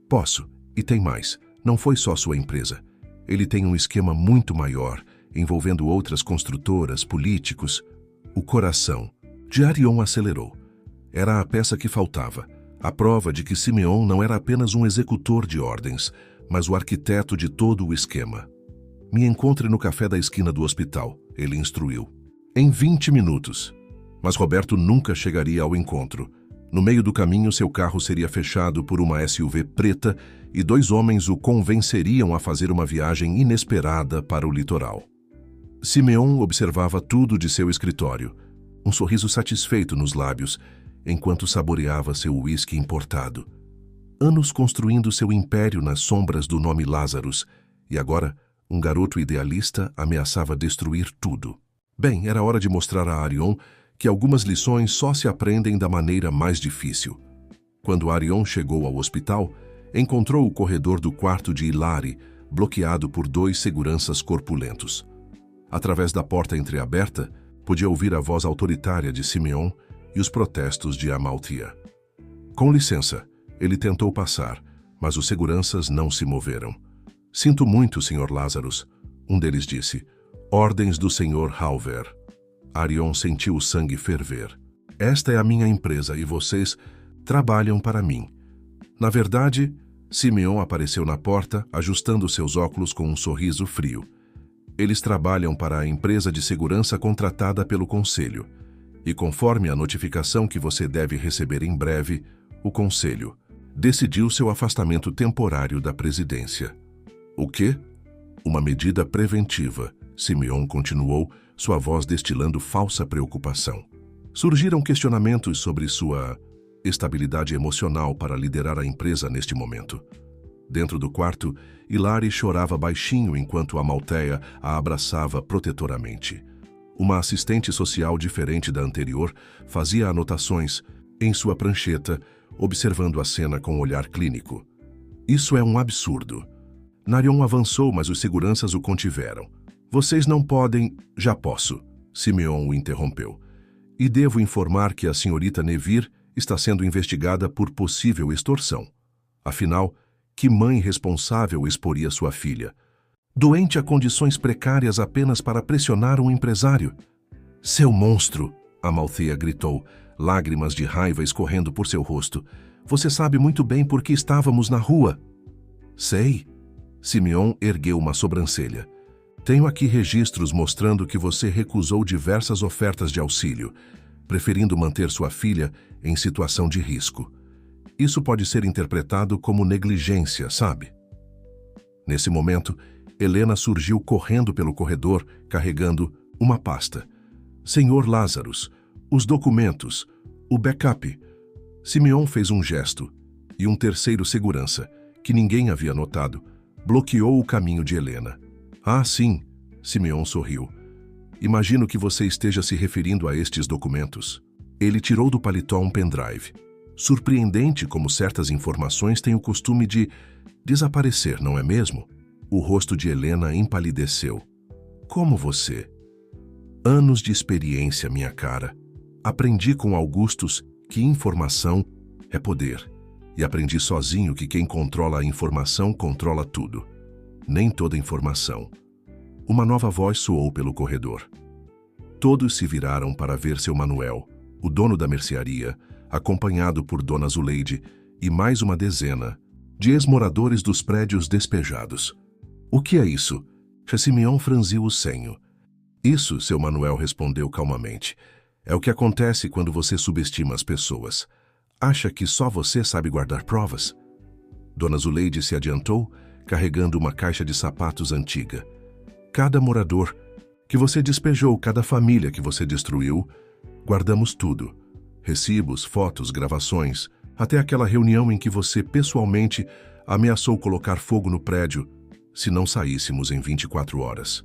Posso. E tem mais. Não foi só sua empresa. Ele tem um esquema muito maior, envolvendo outras construtoras, políticos. O coração de Arion acelerou. Era a peça que faltava. A prova de que Simeon não era apenas um executor de ordens, mas o arquiteto de todo o esquema. Me encontre no café da esquina do hospital, ele instruiu. Em 20 minutos. Mas Roberto nunca chegaria ao encontro. No meio do caminho, seu carro seria fechado por uma SUV preta e 2 homens o convenceriam a fazer uma viagem inesperada para o litoral. Simeon observava tudo de seu escritório, um sorriso satisfeito nos lábios, enquanto saboreava seu uísque importado. Anos construindo seu império nas sombras do nome Lazarus, e agora um garoto idealista ameaçava destruir tudo. Bem, era hora de mostrar a Arion que algumas lições só se aprendem da maneira mais difícil. Quando Arion chegou ao hospital, encontrou o corredor do quarto de Hilary bloqueado por 2 seguranças corpulentos. Através da porta entreaberta, podia ouvir a voz autoritária de Simeon e os protestos de Amalthea. Com licença, ele tentou passar, mas os seguranças não se moveram. Sinto muito, Sr. Lazarus, um deles disse. Ordens do Sr. Halver. Arion sentiu o sangue ferver. Esta é a minha empresa e vocês trabalham para mim. Na verdade, Simeon apareceu na porta, ajustando seus óculos com um sorriso frio. Eles trabalham para a empresa de segurança contratada pelo Conselho. E conforme a notificação que você deve receber em breve, o Conselho decidiu seu afastamento temporário da presidência. O quê? Uma medida preventiva, Simeon continuou, sua voz destilando falsa preocupação. Surgiram questionamentos sobre sua estabilidade emocional para liderar a empresa neste momento. Dentro do quarto, Hilary chorava baixinho enquanto Amalthea a abraçava protetoramente. Uma assistente social diferente da anterior fazia anotações em sua prancheta, observando a cena com um olhar clínico. Isso é um absurdo. Narion avançou, mas os seguranças o contiveram. Vocês não podem... Já posso, Simeon o interrompeu. E devo informar que a senhorita Nevir está sendo investigada por possível extorsão. Afinal, que mãe responsável exporia sua filha? Doente a condições precárias apenas para pressionar um empresário? Seu monstro! Amalthea gritou, lágrimas de raiva escorrendo por seu rosto. Você sabe muito bem por que estávamos na rua. Sei. Simeon ergueu uma sobrancelha. Tenho aqui registros mostrando que você recusou diversas ofertas de auxílio, preferindo manter sua filha em situação de risco. Isso pode ser interpretado como negligência, sabe? Nesse momento, Helena surgiu correndo pelo corredor, carregando uma pasta. Senhor Lazarus, os documentos, o backup. Simeon fez um gesto, e um terceiro segurança, que ninguém havia notado, bloqueou o caminho de Helena. Ah, sim, Simeon sorriu. Imagino que você esteja se referindo a estes documentos. Ele tirou do paletó um pendrive. Surpreendente como certas informações têm o costume de desaparecer, não é mesmo? O rosto de Helena empalideceu. Como você? Anos de experiência, minha cara. Aprendi com Augustus que informação é poder. E aprendi sozinho que quem controla a informação controla tudo. Nem toda informação. Uma nova voz soou pelo corredor. Todos se viraram para ver seu Manuel, o dono da mercearia, acompanhado por Dona Zuleide e mais uma dezena de ex-moradores dos prédios despejados. O que é isso? Simeon franziu o senho. Isso, seu Manuel respondeu calmamente, é o que acontece quando você subestima as pessoas. Acha que só você sabe guardar provas? Dona Zuleide se adiantou, carregando uma caixa de sapatos antiga. Cada morador que você despejou, cada família que você destruiu, guardamos tudo. Recibos, fotos, gravações, até aquela reunião em que você pessoalmente ameaçou colocar fogo no prédio se não saíssemos em 24 horas.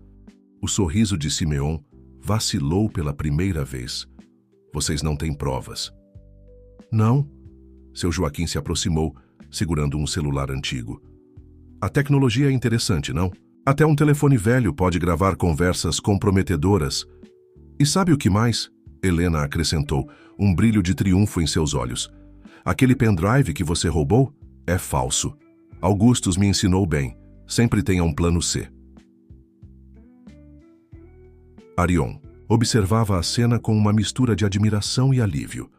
O sorriso de Simeon vacilou pela primeira vez. Vocês não têm provas. Não. Seu Joaquim se aproximou, segurando um celular antigo. A tecnologia é interessante, não? Até um telefone velho pode gravar conversas comprometedoras. E sabe o que mais? Helena acrescentou, um brilho de triunfo em seus olhos. Aquele pendrive que você roubou é falso. Augustus me ensinou bem. Sempre tenha um plano C. Arion observava a cena com uma mistura de admiração e alívio.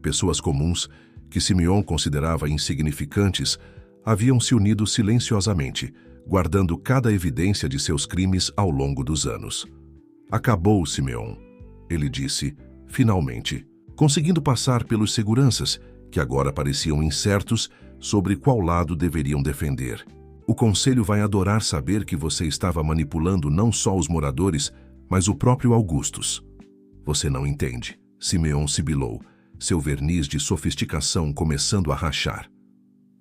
Pessoas comuns, que Simeon considerava insignificantes, haviam se unido silenciosamente, guardando cada evidência de seus crimes ao longo dos anos. Acabou, Simeon, ele disse, finalmente, conseguindo passar pelos seguranças, que agora pareciam incertos sobre qual lado deveriam defender. O conselho vai adorar saber que você estava manipulando não só os moradores, mas o próprio Augustus. Você não entende, Simeon sibilou, seu verniz de sofisticação começando a rachar.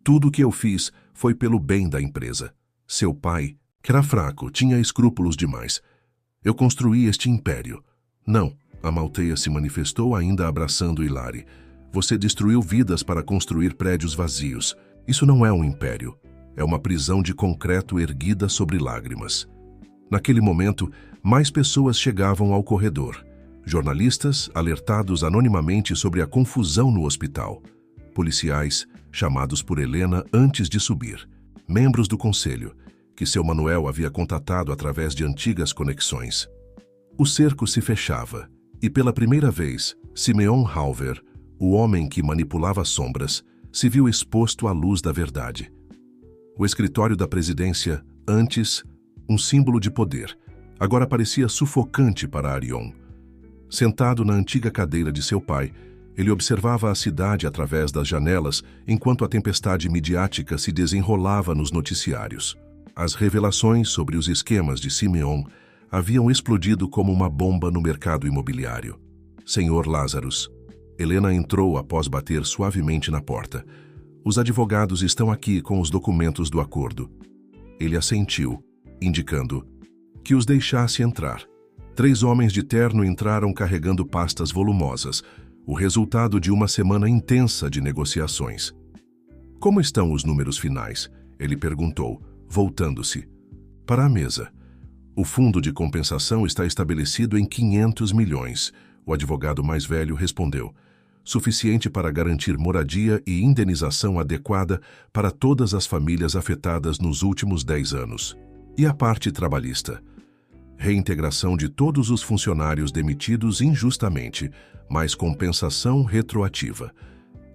Tudo o que eu fiz foi pelo bem da empresa. Seu pai, que era fraco, tinha escrúpulos demais. Eu construí este império. Não, Amalteia se manifestou ainda abraçando Hilary. Você destruiu vidas para construir prédios vazios. Isso não é um império. É uma prisão de concreto erguida sobre lágrimas. Naquele momento, mais pessoas chegavam ao corredor. Jornalistas alertados anonimamente sobre a confusão no hospital. Policiais chamados por Helena antes de subir. Membros do conselho, que seu Manuel havia contatado através de antigas conexões. O cerco se fechava, e pela primeira vez, Simeon Halver, o homem que manipulava sombras, se viu exposto à luz da verdade. O escritório da presidência, antes um símbolo de poder, agora parecia sufocante para Arion. Sentado na antiga cadeira de seu pai, ele observava a cidade através das janelas enquanto a tempestade midiática se desenrolava nos noticiários. As revelações sobre os esquemas de Simeon haviam explodido como uma bomba no mercado imobiliário. Senhor Lazarus. Helena entrou após bater suavemente na porta. Os advogados estão aqui com os documentos do acordo. Ele assentiu, indicando que os deixasse entrar. 3 homens de terno entraram carregando pastas volumosas, o resultado de uma semana intensa de negociações. Como estão os números finais? Ele perguntou, voltando-se para a mesa. O fundo de compensação está estabelecido em 500 milhões. O advogado mais velho respondeu. Suficiente para garantir moradia e indenização adequada para todas as famílias afetadas nos últimos 10 anos. E a parte trabalhista? Reintegração de todos os funcionários demitidos injustamente, mais compensação retroativa.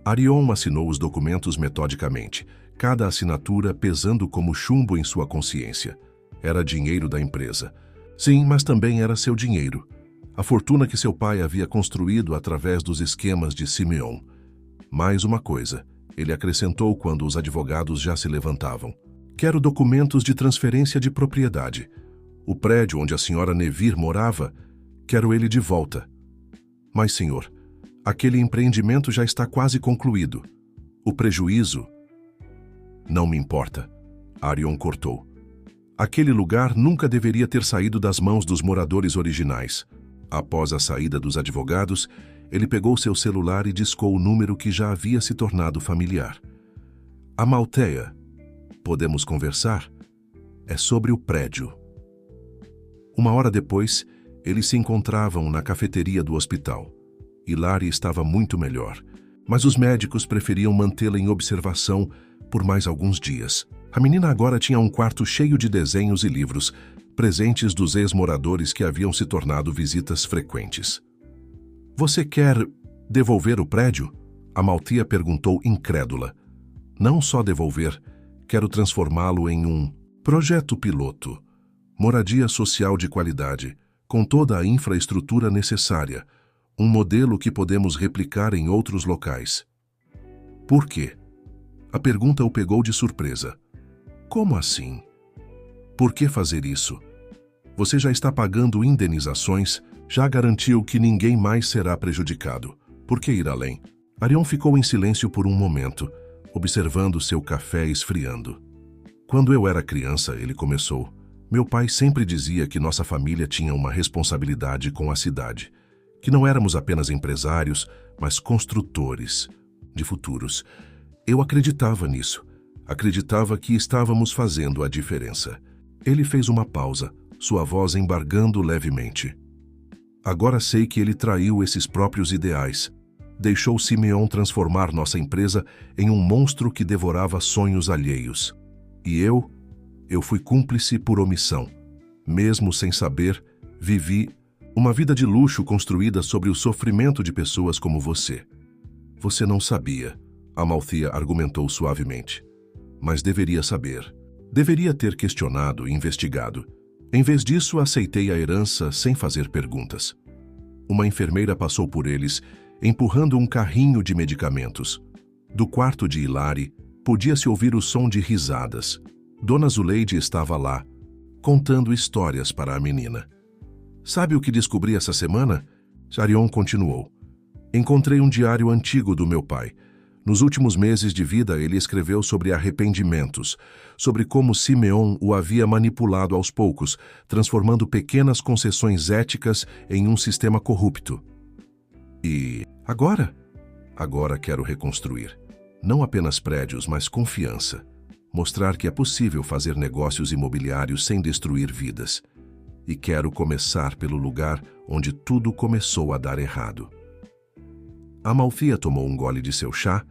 Arion assinou os documentos metodicamente, cada assinatura pesando como chumbo em sua consciência. Era dinheiro da empresa. Sim, mas também era seu dinheiro. A fortuna que seu pai havia construído através dos esquemas de Simeon. Mais uma coisa, ele acrescentou quando os advogados já se levantavam. Quero documentos de transferência de propriedade. O prédio onde a senhora Nevir morava, quero ele de volta. Mas, senhor, aquele empreendimento já está quase concluído. O prejuízo... Não me importa. Arion cortou. Aquele lugar nunca deveria ter saído das mãos dos moradores originais. Após a saída dos advogados, ele pegou seu celular e discou o número que já havia se tornado familiar. Amalteia, podemos conversar? É sobre o prédio. Uma hora depois, eles se encontravam na cafeteria do hospital. Hilary estava muito melhor, mas os médicos preferiam mantê-la em observação por mais alguns dias. A menina agora tinha um quarto cheio de desenhos e livros, presentes dos ex-moradores que haviam se tornado visitas frequentes. Você quer devolver o prédio? Amalteia perguntou incrédula. Não só devolver, quero transformá-lo em um projeto piloto. Moradia social de qualidade, com toda a infraestrutura necessária. Um modelo que podemos replicar em outros locais. Por quê? A pergunta o pegou de surpresa. Como assim? Por que fazer isso? Você já está pagando indenizações, já garantiu que ninguém mais será prejudicado. Por que ir além? Arion ficou em silêncio por um momento, observando seu café esfriando. Quando eu era criança, ele começou. Meu pai sempre dizia que nossa família tinha uma responsabilidade com a cidade, que não éramos apenas empresários, mas construtores de futuros. Eu acreditava nisso. Acreditava que estávamos fazendo a diferença. Ele fez uma pausa, sua voz embargando levemente. Agora sei que ele traiu esses próprios ideais. Deixou Simeon transformar nossa empresa em um monstro que devorava sonhos alheios. E eu fui cúmplice por omissão. Mesmo sem saber, vivi uma vida de luxo construída sobre o sofrimento de pessoas como você. Você não sabia, Amalteia argumentou suavemente. Mas deveria saber. Deveria ter questionado e investigado. Em vez disso, aceitei a herança sem fazer perguntas. Uma enfermeira passou por eles, empurrando um carrinho de medicamentos. Do quarto de Hilary, podia-se ouvir o som de risadas. Dona Zuleide estava lá, contando histórias para a menina. Sabe o que descobri essa semana? Arion continuou. Encontrei um diário antigo do meu pai. Nos últimos meses de vida, ele escreveu sobre arrependimentos, sobre como Simeon o havia manipulado aos poucos, transformando pequenas concessões éticas em um sistema corrupto. E agora? Agora quero reconstruir. Não apenas prédios, mas confiança. Mostrar que é possível fazer negócios imobiliários sem destruir vidas. E quero começar pelo lugar onde tudo começou a dar errado. Amalfia tomou um gole de seu chá,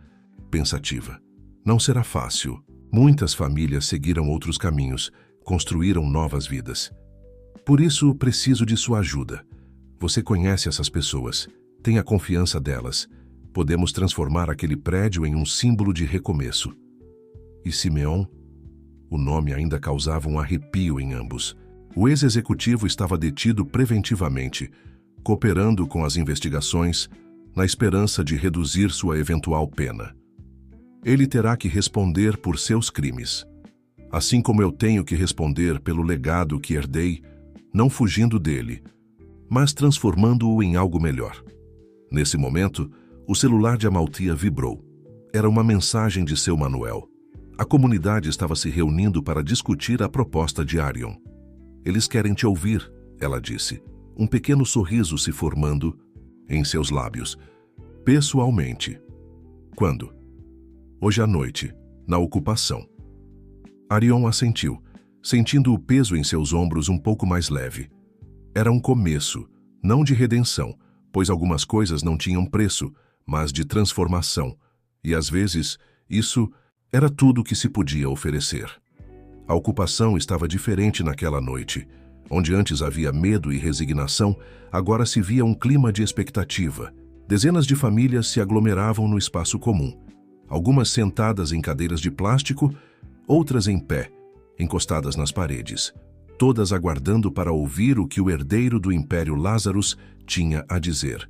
pensativa. Não será fácil. Muitas famílias seguiram outros caminhos, construíram novas vidas. Por isso, preciso de sua ajuda. Você conhece essas pessoas, tenha confiança delas. Podemos transformar aquele prédio em um símbolo de recomeço. E Simeon? O nome ainda causava um arrepio em ambos. O ex-executivo estava detido preventivamente, cooperando com as investigações, na esperança de reduzir sua eventual pena. Ele terá que responder por seus crimes. Assim como eu tenho que responder pelo legado que herdei, não fugindo dele, mas transformando-o em algo melhor. Nesse momento, o celular de Amalfia vibrou. Era uma mensagem de seu Manuel. A comunidade estava se reunindo para discutir a proposta de Arion. Eles querem te ouvir, ela disse, um pequeno sorriso se formando em seus lábios. Pessoalmente. Quando? Hoje à noite, na ocupação. Arion assentiu, sentindo o peso em seus ombros um pouco mais leve. Era um começo, não de redenção, pois algumas coisas não tinham preço, mas de transformação, e às vezes, isso era tudo que se podia oferecer. A ocupação estava diferente naquela noite. Onde antes havia medo e resignação, agora se via um clima de expectativa. Dezenas de famílias se aglomeravam no espaço comum. Algumas sentadas em cadeiras de plástico, outras em pé, encostadas nas paredes, todas aguardando para ouvir o que o herdeiro do Império Lazarus tinha a dizer.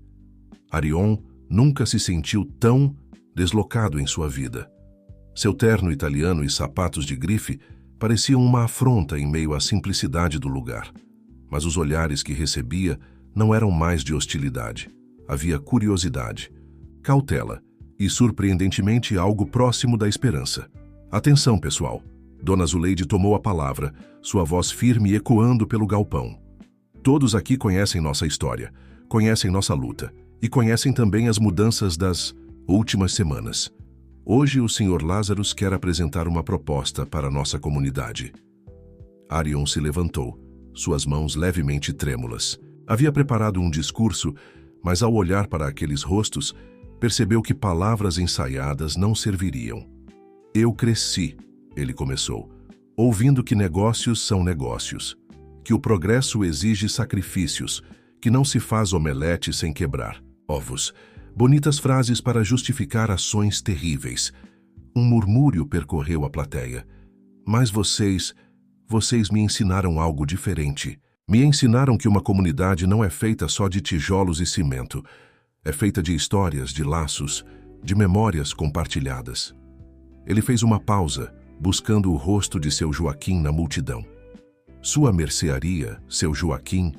Arion nunca se sentiu tão deslocado em sua vida. Seu terno italiano e sapatos de grife pareciam uma afronta em meio à simplicidade do lugar. Mas os olhares que recebia não eram mais de hostilidade. Havia curiosidade, cautela e, surpreendentemente, algo próximo da esperança. Atenção, pessoal. Dona Zuleide tomou a palavra, sua voz firme ecoando pelo galpão. Todos aqui conhecem nossa história, conhecem nossa luta e conhecem também as mudanças das últimas semanas. Hoje o Sr. Lazarus quer apresentar uma proposta para nossa comunidade. Arion se levantou, suas mãos levemente trêmulas. Havia preparado um discurso, mas ao olhar para aqueles rostos, percebeu que palavras ensaiadas não serviriam. Eu cresci, ele começou, ouvindo que negócios são negócios, que o progresso exige sacrifícios, que não se faz omelete sem quebrar ovos. Bonitas frases para justificar ações terríveis. Um murmúrio percorreu a plateia. Mas vocês me ensinaram algo diferente. Me ensinaram que uma comunidade não é feita só de tijolos e cimento. É feita de histórias, de laços, de memórias compartilhadas. Ele fez uma pausa, buscando o rosto de seu Joaquim na multidão. Sua mercearia, seu Joaquim,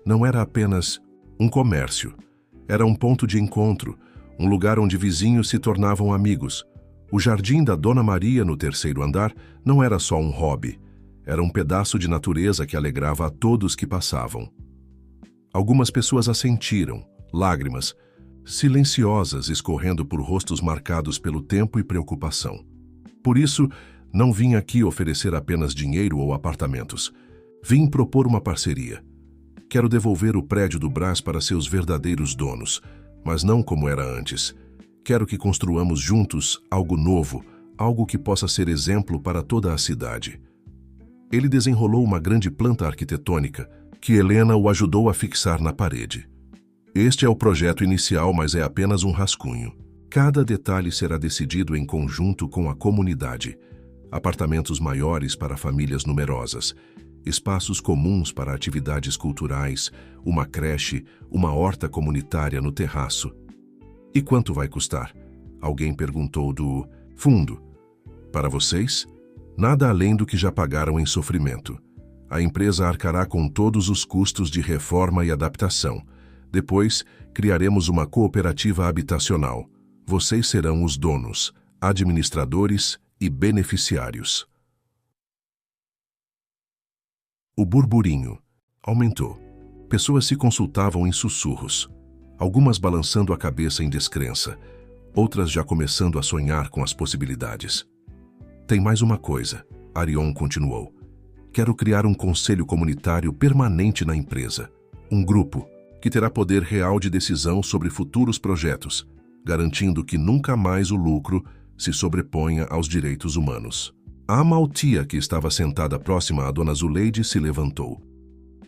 não era apenas um comércio. Era um ponto de encontro, um lugar onde vizinhos se tornavam amigos. O jardim da Dona Maria no 3º andar não era só um hobby. Era um pedaço de natureza que alegrava a todos que passavam. Algumas pessoas assentiram, lágrimas, silenciosas escorrendo por rostos marcados pelo tempo e preocupação. Por isso, não vim aqui oferecer apenas dinheiro ou apartamentos. Vim propor uma parceria. Quero devolver o prédio do Brás para seus verdadeiros donos, mas não como era antes. Quero que construamos juntos algo novo, algo que possa ser exemplo para toda a cidade. Ele desenrolou uma grande planta arquitetônica que Helena o ajudou a fixar na parede. Este é o projeto inicial, mas é apenas um rascunho. Cada detalhe será decidido em conjunto com a comunidade. Apartamentos maiores para famílias numerosas, espaços comuns para atividades culturais, uma creche, uma horta comunitária no terraço. E quanto vai custar? Alguém perguntou do fundo. Para vocês? Nada além do que já pagaram em sofrimento. A empresa arcará com todos os custos de reforma e adaptação. Depois, criaremos uma cooperativa habitacional. Vocês serão os donos, administradores e beneficiários. O burburinho aumentou. Pessoas se consultavam em sussurros, algumas balançando a cabeça em descrença, outras já começando a sonhar com as possibilidades. Tem mais uma coisa, Arion continuou. Quero criar um conselho comunitário permanente na empresa. Um grupo que terá poder real de decisão sobre futuros projetos, garantindo que nunca mais o lucro se sobreponha aos direitos humanos. A Amalthea, que estava sentada próxima a Dona Zuleide, se levantou.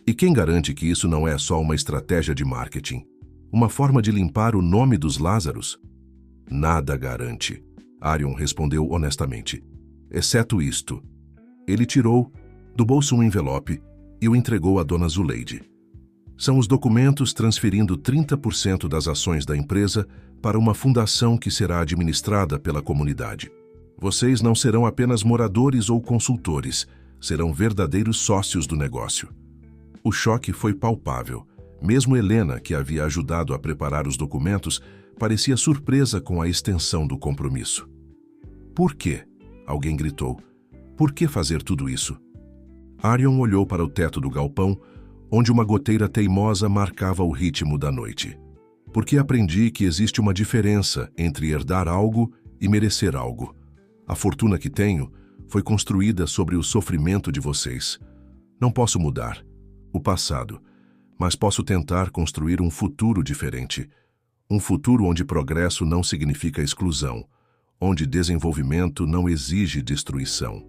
E quem garante que isso não é só uma estratégia de marketing? Uma forma de limpar o nome dos Lázaros? Nada garante, Arion respondeu honestamente. Exceto isto. Ele tirou do bolso um envelope e o entregou a Dona Zuleide. São os documentos transferindo 30% das ações da empresa para uma fundação que será administrada pela comunidade. Vocês não serão apenas moradores ou consultores, serão verdadeiros sócios do negócio. O choque foi palpável. Mesmo Helena, que havia ajudado a preparar os documentos, parecia surpresa com a extensão do compromisso. Por quê? Alguém gritou. Por que fazer tudo isso? Arion olhou para o teto do galpão, onde uma goteira teimosa marcava o ritmo da noite. Porque aprendi que existe uma diferença entre herdar algo e merecer algo. A fortuna que tenho foi construída sobre o sofrimento de vocês. Não posso mudar o passado, mas posso tentar construir um futuro diferente. Um futuro onde progresso não significa exclusão, onde desenvolvimento não exige destruição.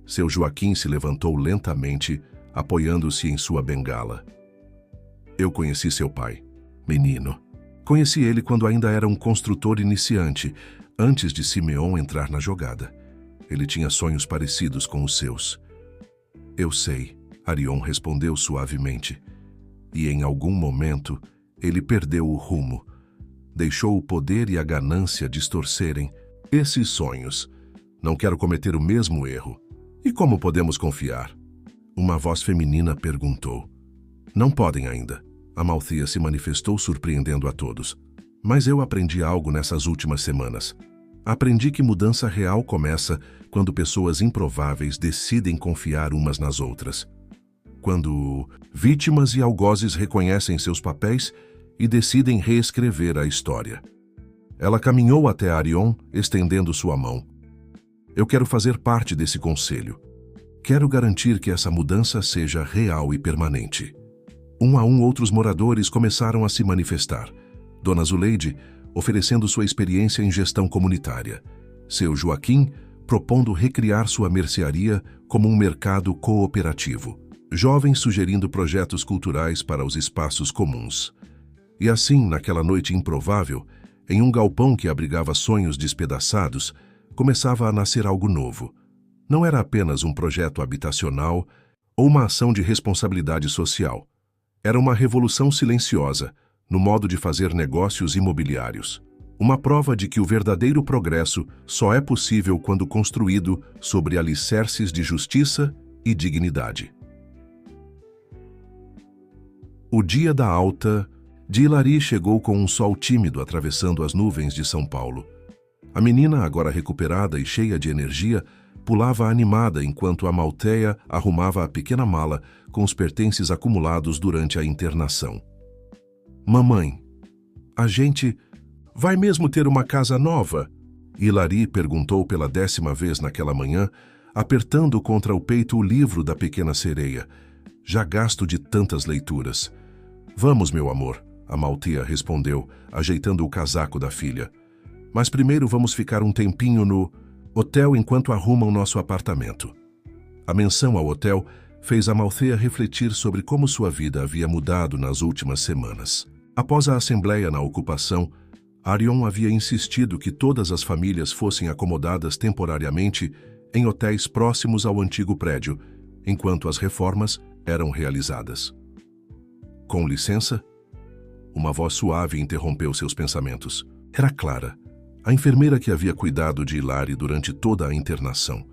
Seu Joaquim se levantou lentamente, apoiando-se em sua bengala. Eu conheci seu pai, menino. Conheci ele quando ainda era um construtor iniciante, antes de Simeon entrar na jogada. Ele tinha sonhos parecidos com os seus. Eu sei, Arion respondeu suavemente. E em algum momento, ele perdeu o rumo. Deixou o poder e a ganância distorcerem esses sonhos. Não quero cometer o mesmo erro. E como podemos confiar? Uma voz feminina perguntou. Não podem ainda. Amalthea se manifestou surpreendendo a todos. Mas eu aprendi algo nessas últimas semanas. Aprendi que mudança real começa quando pessoas improváveis decidem confiar umas nas outras. Quando vítimas e algozes reconhecem seus papéis e decidem reescrever a história. Ela caminhou até Arion, estendendo sua mão. Eu quero fazer parte desse conselho. Quero garantir que essa mudança seja real e permanente. Um a um, outros moradores começaram a se manifestar. Dona Zuleide, oferecendo sua experiência em gestão comunitária. Seu Joaquim, propondo recriar sua mercearia como um mercado cooperativo. Jovens sugerindo projetos culturais para os espaços comuns. E assim, naquela noite improvável, em um galpão que abrigava sonhos despedaçados, começava a nascer algo novo. Não era apenas um projeto habitacional ou uma ação de responsabilidade social. Era uma revolução silenciosa no modo de fazer negócios imobiliários. Uma prova de que o verdadeiro progresso só é possível quando construído sobre alicerces de justiça e dignidade. O dia da alta de Hilary chegou com um sol tímido atravessando as nuvens de São Paulo. A menina, agora recuperada e cheia de energia, pulava animada enquanto Amalthea arrumava a pequena mala com os pertences acumulados durante a internação. Mamãe, a gente vai mesmo ter uma casa nova? Hilary perguntou pela 10ª vez naquela manhã, apertando contra o peito o livro da Pequena Sereia, já gasto de tantas leituras. Vamos, meu amor, Amalthea respondeu, ajeitando o casaco da filha. Mas primeiro vamos ficar um tempinho no hotel enquanto arrumam nosso apartamento. A menção ao hotel fez Amalthea refletir sobre como sua vida havia mudado nas últimas semanas. Após a assembleia na ocupação, Arion havia insistido que todas as famílias fossem acomodadas temporariamente em hotéis próximos ao antigo prédio, enquanto as reformas eram realizadas. Com licença? Uma voz suave interrompeu seus pensamentos. Era Clara, a enfermeira que havia cuidado de Hilary durante toda a internação.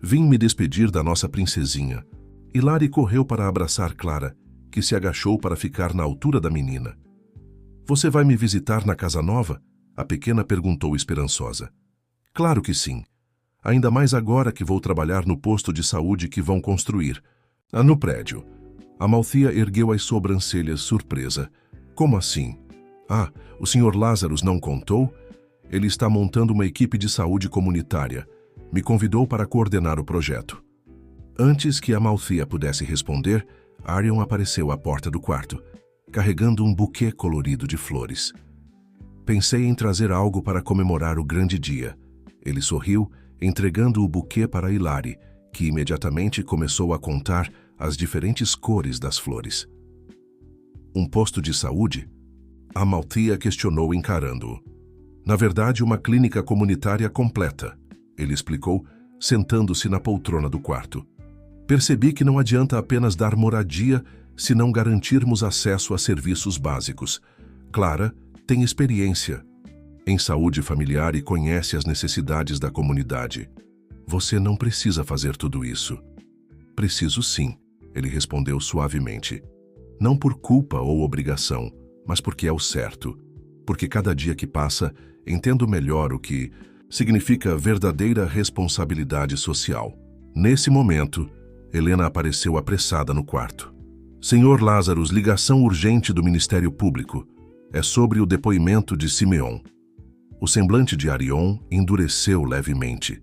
Vim me despedir da nossa princesinha. Hilary correu para abraçar Clara, que se agachou para ficar na altura da menina. Você vai me visitar na casa nova? A pequena perguntou esperançosa. Claro que sim. Ainda mais agora que vou trabalhar no posto de saúde que vão construir. No prédio. Amalthea ergueu as sobrancelhas, surpresa. Como assim? O Sr. Lazarus não contou? Ele está montando uma equipe de saúde comunitária. Me convidou para coordenar o projeto. Antes que Amalthea pudesse responder, Arion apareceu à porta do quarto, carregando um buquê colorido de flores. Pensei em trazer algo para comemorar o grande dia. Ele sorriu, entregando o buquê para Hilary, que imediatamente começou a contar as diferentes cores das flores. Um posto de saúde? Amalthea questionou encarando-o. Na verdade, uma clínica comunitária completa, ele explicou, sentando-se na poltrona do quarto. Percebi que não adianta apenas dar moradia se não garantirmos acesso a serviços básicos. Clara tem experiência em saúde familiar e conhece as necessidades da comunidade. Você não precisa fazer tudo isso. Preciso sim, ele respondeu suavemente. Não por culpa ou obrigação, mas porque é o certo. Porque cada dia que passa, entendo melhor o que significa verdadeira responsabilidade social. Nesse momento, Helena apareceu apressada no quarto. Senhor Lazarus, ligação urgente do Ministério Público. É sobre o depoimento de Simeon. O semblante de Arion endureceu levemente.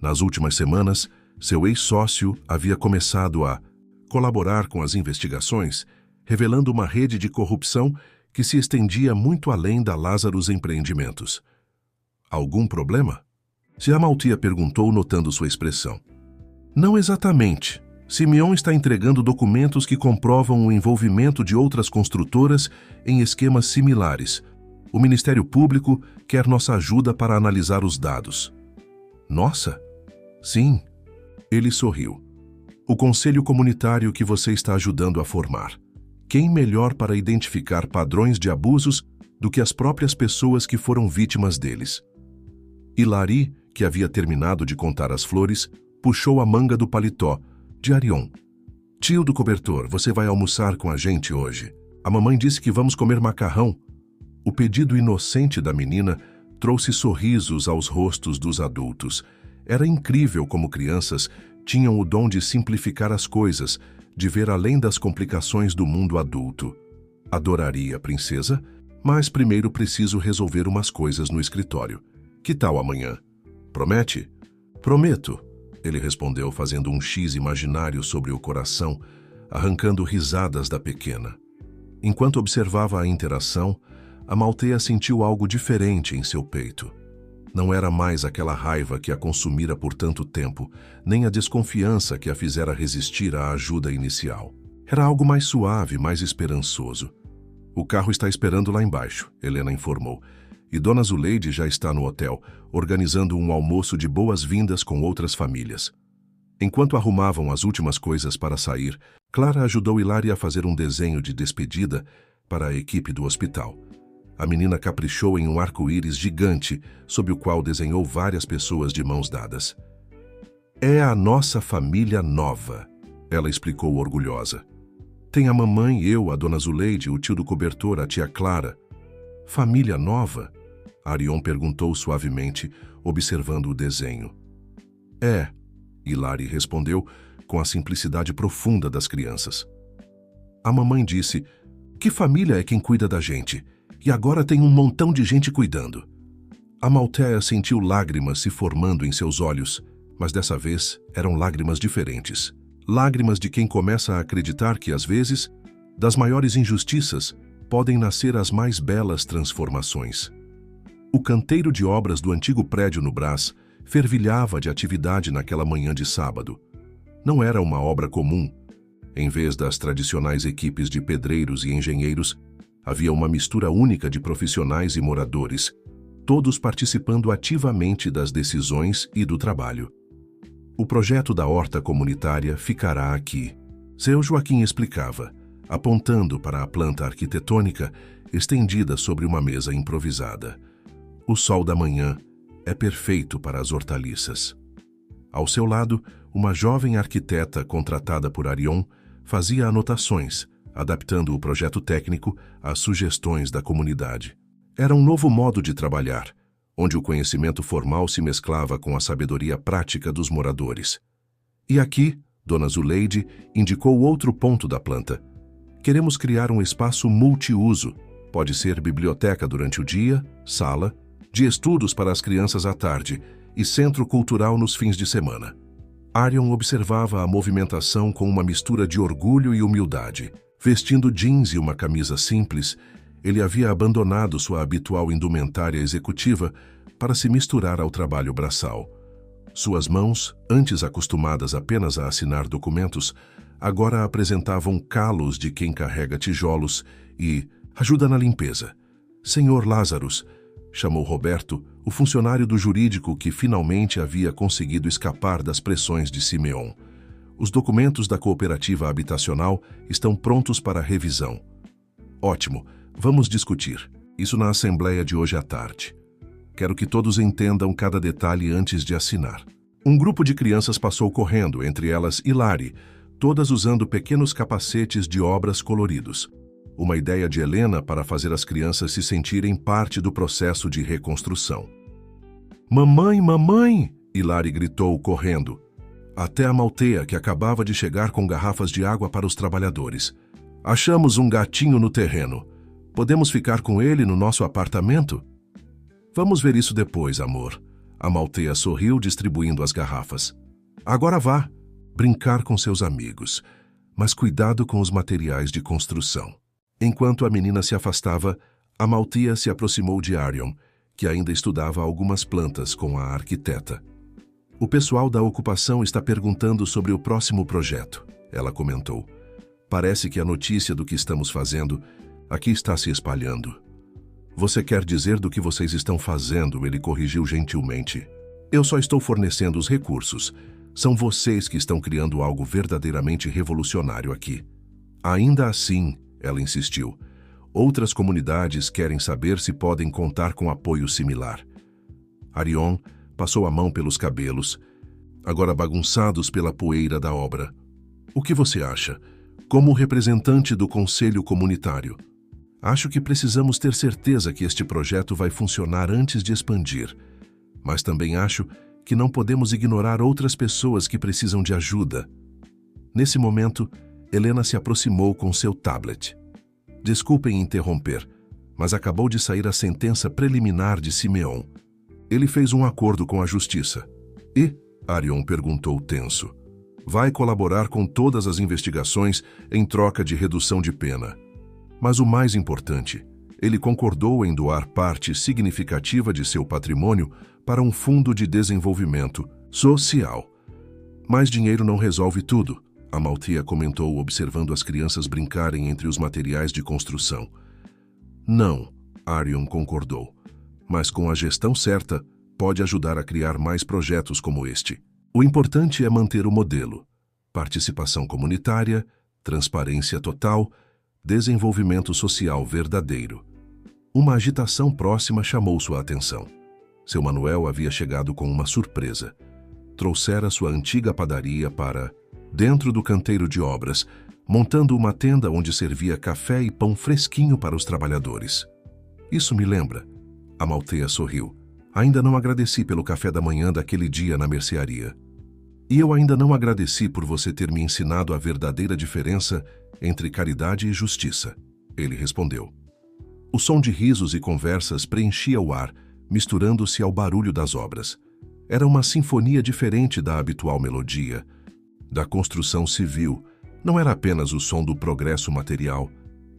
Nas últimas semanas, seu ex-sócio havia começado a colaborar com as investigações, revelando uma rede de corrupção que se estendia muito além da Lazarus Empreendimentos. Algum problema? Amalthea perguntou, notando sua expressão. Não exatamente. Simeon está entregando documentos que comprovam o envolvimento de outras construtoras em esquemas similares. O Ministério Público quer nossa ajuda para analisar os dados. Nossa? Sim. Ele sorriu. O conselho comunitário que você está ajudando a formar. Quem melhor para identificar padrões de abusos do que as próprias pessoas que foram vítimas deles? Hilary, que havia terminado de contar as flores, puxou a manga do paletó de Arion. Tio do cobertor, você vai almoçar com a gente hoje. A mamãe disse que vamos comer macarrão. O pedido inocente da menina trouxe sorrisos aos rostos dos adultos. Era incrível como crianças tinham o dom de simplificar as coisas, de ver além das complicações do mundo adulto. Adoraria, princesa, mas primeiro preciso resolver umas coisas no escritório. Que tal amanhã? Promete? Prometo, ele respondeu, fazendo um X imaginário sobre o coração, arrancando risadas da pequena. Enquanto observava a interação, Amalthea sentiu algo diferente em seu peito. Não era mais aquela raiva que a consumira por tanto tempo, nem a desconfiança que a fizera resistir à ajuda inicial. Era algo mais suave, mais esperançoso. O carro está esperando lá embaixo, Helena informou, e Dona Zuleide já está no hotel, organizando um almoço de boas-vindas com outras famílias. Enquanto arrumavam as últimas coisas para sair, Clara ajudou Hilary a fazer um desenho de despedida para a equipe do hospital. A menina caprichou em um arco-íris gigante, sob o qual desenhou várias pessoas de mãos dadas. É a nossa família nova, ela explicou orgulhosa. Tem a mamãe, eu, a Dona Zuleide, o tio do cobertor, a tia Clara. Família nova? Arion perguntou suavemente, observando o desenho. É, Hilary respondeu com a simplicidade profunda das crianças. A mamãe disse, que família é quem cuida da gente? E agora tem um montão de gente cuidando. Amalthea sentiu lágrimas se formando em seus olhos, mas dessa vez eram lágrimas diferentes. Lágrimas de quem começa a acreditar que, às vezes, das maiores injustiças, podem nascer as mais belas transformações. O canteiro de obras do antigo prédio no Brás fervilhava de atividade naquela manhã de sábado. Não era uma obra comum. Em vez das tradicionais equipes de pedreiros e engenheiros, havia uma mistura única de profissionais e moradores, todos participando ativamente das decisões e do trabalho. O projeto da horta comunitária ficará aqui. Seu Joaquim explicava, apontando para a planta arquitetônica estendida sobre uma mesa improvisada. O sol da manhã é perfeito para as hortaliças. Ao seu lado, uma jovem arquiteta contratada por Arion fazia anotações, adaptando o projeto técnico às sugestões da comunidade. Era um novo modo de trabalhar, onde o conhecimento formal se mesclava com a sabedoria prática dos moradores. E aqui, Dona Zuleide indicou outro ponto da planta. Queremos criar um espaço multiuso. Pode ser biblioteca durante o dia, sala, de estudos para as crianças à tarde e centro cultural nos fins de semana. Arion observava a movimentação com uma mistura de orgulho e humildade. Vestindo jeans e uma camisa simples, ele havia abandonado sua habitual indumentária executiva para se misturar ao trabalho braçal. Suas mãos, antes acostumadas apenas a assinar documentos, agora apresentavam calos de quem carrega tijolos e ajuda na limpeza. Senhor Lazarus, chamou Roberto, o funcionário do jurídico que finalmente havia conseguido escapar das pressões de Simeon. Os documentos da cooperativa habitacional estão prontos para revisão. Ótimo, vamos discutir. Isso na assembleia de hoje à tarde. Quero que todos entendam cada detalhe antes de assinar. Um grupo de crianças passou correndo, entre elas Hilary, todas usando pequenos capacetes de obras coloridos. Uma ideia de Helena para fazer as crianças se sentirem parte do processo de reconstrução. Mamãe, mamãe! Hilary gritou, correndo. Até a Malteia, que acabava de chegar com garrafas de água para os trabalhadores. Achamos um gatinho no terreno. Podemos ficar com ele no nosso apartamento? Vamos ver isso depois, amor. A Malteia sorriu, distribuindo as garrafas. Agora vá, brincar com seus amigos. Mas cuidado com os materiais de construção. Enquanto a menina se afastava, a Malteia se aproximou de Arion, que ainda estudava algumas plantas com a arquiteta. O pessoal da ocupação está perguntando sobre o próximo projeto, ela comentou. Parece que a notícia do que estamos fazendo aqui está se espalhando. Você quer dizer do que vocês estão fazendo, ele corrigiu gentilmente. Eu só estou fornecendo os recursos. São vocês que estão criando algo verdadeiramente revolucionário aqui. Ainda assim, ela insistiu, outras comunidades querem saber se podem contar com apoio similar. Arion passou a mão pelos cabelos, agora bagunçados pela poeira da obra. O que você acha? Como representante do Conselho Comunitário, acho que precisamos ter certeza que este projeto vai funcionar antes de expandir, mas também acho que não podemos ignorar outras pessoas que precisam de ajuda. Nesse momento, Helena se aproximou com seu tablet. Desculpem interromper, mas acabou de sair a sentença preliminar de Simeon. Ele fez um acordo com a justiça. E? Arion perguntou tenso. Vai colaborar com todas as investigações em troca de redução de pena. Mas o mais importante, ele concordou em doar parte significativa de seu patrimônio para um fundo de desenvolvimento social. Mas dinheiro não resolve tudo, a Malteia comentou observando as crianças brincarem entre os materiais de construção. Não, Arion concordou, mas com a gestão certa, pode ajudar a criar mais projetos como este. O importante é manter o modelo: participação comunitária, transparência total, desenvolvimento social verdadeiro. Uma agitação próxima chamou sua atenção. Seu Manuel havia chegado com uma surpresa. Trouxera sua antiga padaria para dentro do canteiro de obras, montando uma tenda onde servia café e pão fresquinho para os trabalhadores. Isso me lembra. A Malteia sorriu. Ainda não agradeci pelo café da manhã daquele dia na mercearia. E eu ainda não agradeci por você ter me ensinado a verdadeira diferença entre caridade e justiça, ele respondeu. O som de risos e conversas preenchia o ar, misturando-se ao barulho das obras. Era uma sinfonia diferente da habitual melodia. Da construção civil, não era apenas o som do progresso material,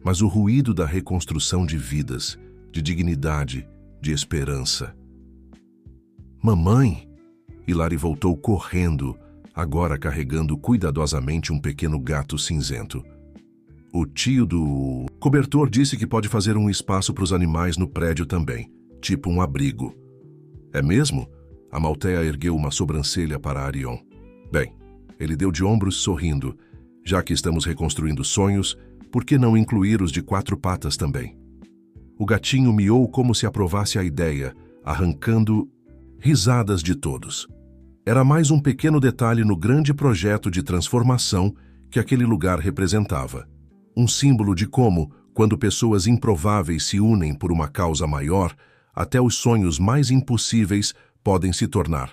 mas o ruído da reconstrução de vidas, de dignidade, de esperança. Mamãe! Hilary voltou correndo, agora carregando cuidadosamente um pequeno gato cinzento. O tio do cobertor disse que pode fazer um espaço para os animais no prédio também, tipo um abrigo. É mesmo? A Malteia ergueu uma sobrancelha para Arion. Bem, ele deu de ombros sorrindo. Já que estamos reconstruindo sonhos, por que não incluir os de 4 patas também? O gatinho miou como se aprovasse a ideia, arrancando risadas de todos. Era mais um pequeno detalhe no grande projeto de transformação que aquele lugar representava. Um símbolo de como, Quando pessoas improváveis se unem por uma causa maior, até os sonhos mais impossíveis podem se tornar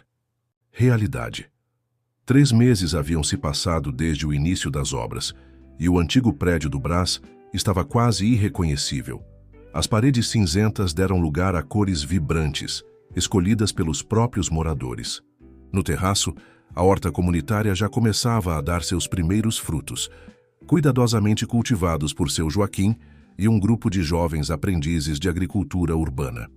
realidade. 3 meses haviam se passado desde o início das obras, e o antigo prédio do Brás estava quase irreconhecível. As paredes cinzentas deram lugar a cores vibrantes, escolhidas pelos próprios moradores. No terraço, a horta comunitária já começava a dar seus primeiros frutos, cuidadosamente cultivados por seu Joaquim e um grupo de jovens aprendizes de agricultura urbana.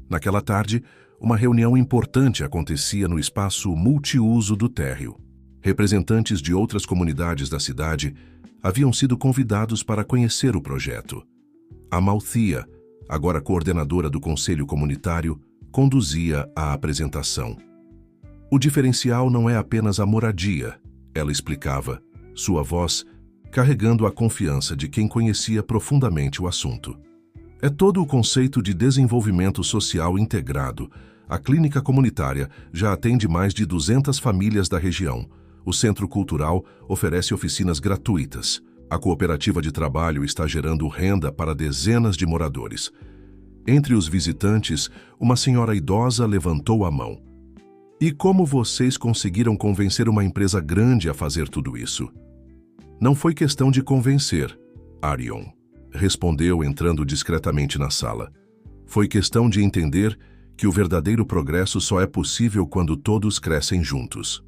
Naquela tarde, uma reunião importante acontecia no espaço multiuso do térreo. Representantes de outras comunidades da cidade haviam sido convidados para conhecer o projeto. Amalthea, agora coordenadora do Conselho Comunitário, conduzia a apresentação. O diferencial não é apenas a moradia, ela explicava, sua voz carregando a confiança de quem conhecia profundamente o assunto. É todo o conceito de desenvolvimento social integrado. A clínica comunitária já atende mais de 200 famílias da região. O Centro Cultural oferece oficinas gratuitas. A cooperativa de trabalho está gerando renda para dezenas de moradores. Entre os visitantes, uma senhora idosa levantou a mão. E como vocês conseguiram convencer uma empresa grande a fazer tudo isso? Não foi questão de convencer, Arion respondeu entrando discretamente na sala. Foi questão de entender que o verdadeiro progresso só é possível quando todos crescem juntos.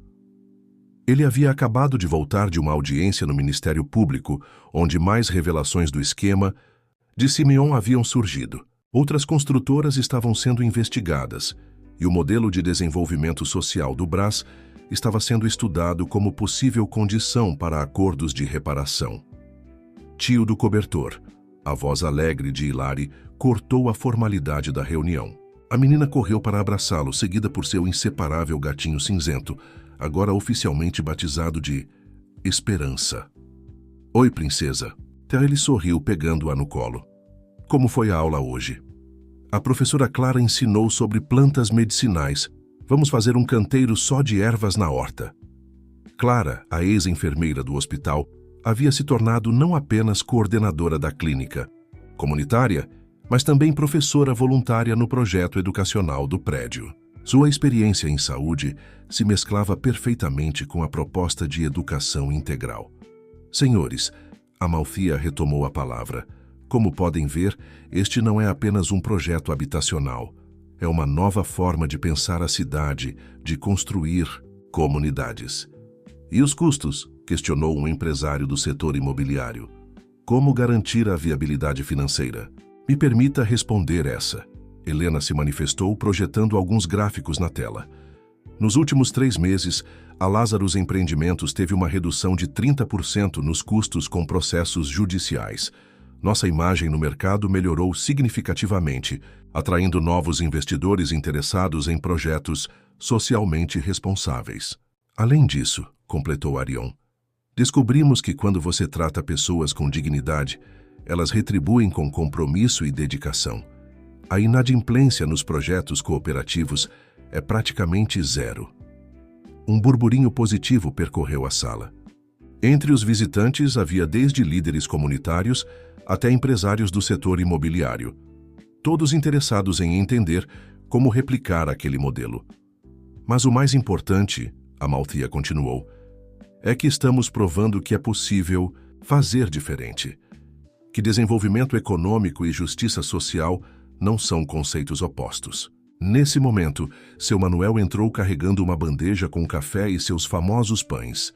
Ele havia acabado de voltar de uma audiência no Ministério Público, onde mais revelações do esquema de Simeon haviam surgido. Outras construtoras estavam sendo investigadas, e o modelo de desenvolvimento social do Brás estava sendo estudado como possível condição para acordos de reparação. Tio do cobertor, a voz alegre de Hilary, cortou a formalidade da reunião. A menina correu para abraçá-lo, seguida por seu inseparável gatinho cinzento, agora oficialmente batizado de Esperança. Oi, princesa. Ele sorriu, pegando-a no colo. Como foi a aula hoje? A professora Clara ensinou sobre plantas medicinais. Vamos fazer um canteiro só de ervas na horta. Clara, a ex-enfermeira do hospital, havia se tornado não apenas coordenadora da clínica comunitária, mas também professora voluntária no projeto educacional do prédio. Sua experiência em saúde se mesclava perfeitamente com a proposta de educação integral. Senhores, Amalthea retomou a palavra. Como podem ver, este não é apenas um projeto habitacional. É uma nova forma de pensar a cidade, de construir comunidades. E os custos? Questionou um empresário do setor imobiliário. Como garantir a viabilidade financeira? Me permita responder essa. Helena se manifestou projetando alguns gráficos na tela. Nos últimos 3 meses, a Lazarus Empreendimentos teve uma redução de 30% nos custos com processos judiciais. Nossa imagem no mercado melhorou significativamente, atraindo novos investidores interessados em projetos socialmente responsáveis. Além disso, completou Arion, descobrimos que quando você trata pessoas com dignidade, elas retribuem com compromisso e dedicação. A inadimplência nos projetos cooperativos é praticamente zero. Um burburinho positivo percorreu a sala. Entre os visitantes havia desde líderes comunitários até empresários do setor imobiliário, todos interessados em entender como replicar aquele modelo. Mas o mais importante, Amalthea continuou, é que estamos provando que é possível fazer diferente, que desenvolvimento econômico e justiça social não são conceitos opostos. Nesse momento, seu Manuel entrou carregando uma bandeja com café e seus famosos pães.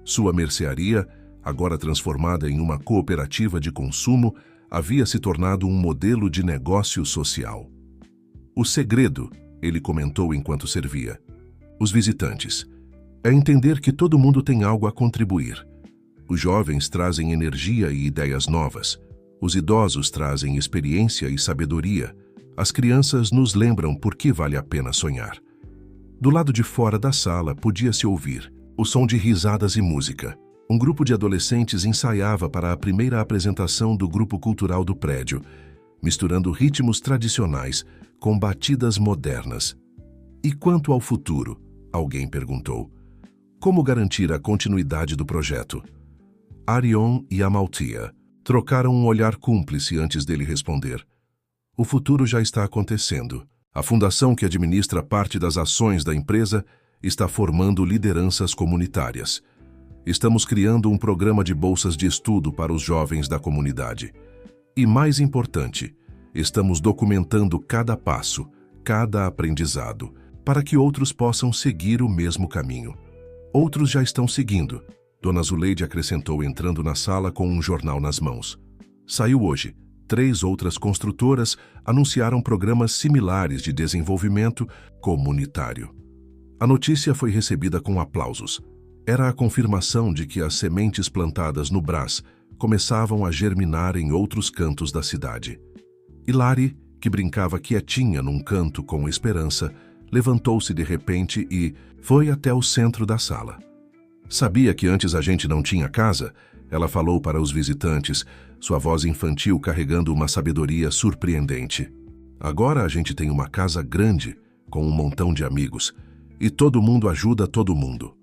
Sua mercearia, agora transformada em uma cooperativa de consumo, havia se tornado um modelo de negócio social. O segredo, ele comentou enquanto servia. Os visitantes. É entender que todo mundo tem algo a contribuir. Os jovens trazem energia e ideias novas. Os idosos trazem experiência e sabedoria. As crianças nos lembram por que vale a pena sonhar. Do lado de fora da sala podia-se ouvir o som de risadas e música. Um grupo de adolescentes ensaiava para a primeira apresentação do grupo cultural do prédio, misturando ritmos tradicionais com batidas modernas. E quanto ao futuro? Alguém perguntou. Como garantir a continuidade do projeto? Arion e Amalthea. Trocaram um olhar cúmplice antes dele responder. O futuro já está acontecendo. A fundação que administra parte das ações da empresa está formando lideranças comunitárias. Estamos criando um programa de bolsas de estudo para os jovens da comunidade. E mais importante, estamos documentando cada passo, cada aprendizado, para que outros possam seguir o mesmo caminho. Outros já estão seguindo, Dona Zuleide acrescentou entrando na sala com um jornal nas mãos. Saiu hoje. 3 outras construtoras anunciaram programas similares de desenvolvimento comunitário. A notícia foi recebida com aplausos. Era a confirmação de que as sementes plantadas no Brás começavam a germinar em outros cantos da cidade. Hilary, que brincava quietinha num canto com esperança, levantou-se de repente e foi até o centro da sala. Sabia que antes a gente não tinha casa? Ela falou para os visitantes, sua voz infantil carregando uma sabedoria surpreendente. Agora a gente tem uma casa grande, com um montão de amigos, e todo mundo ajuda todo mundo.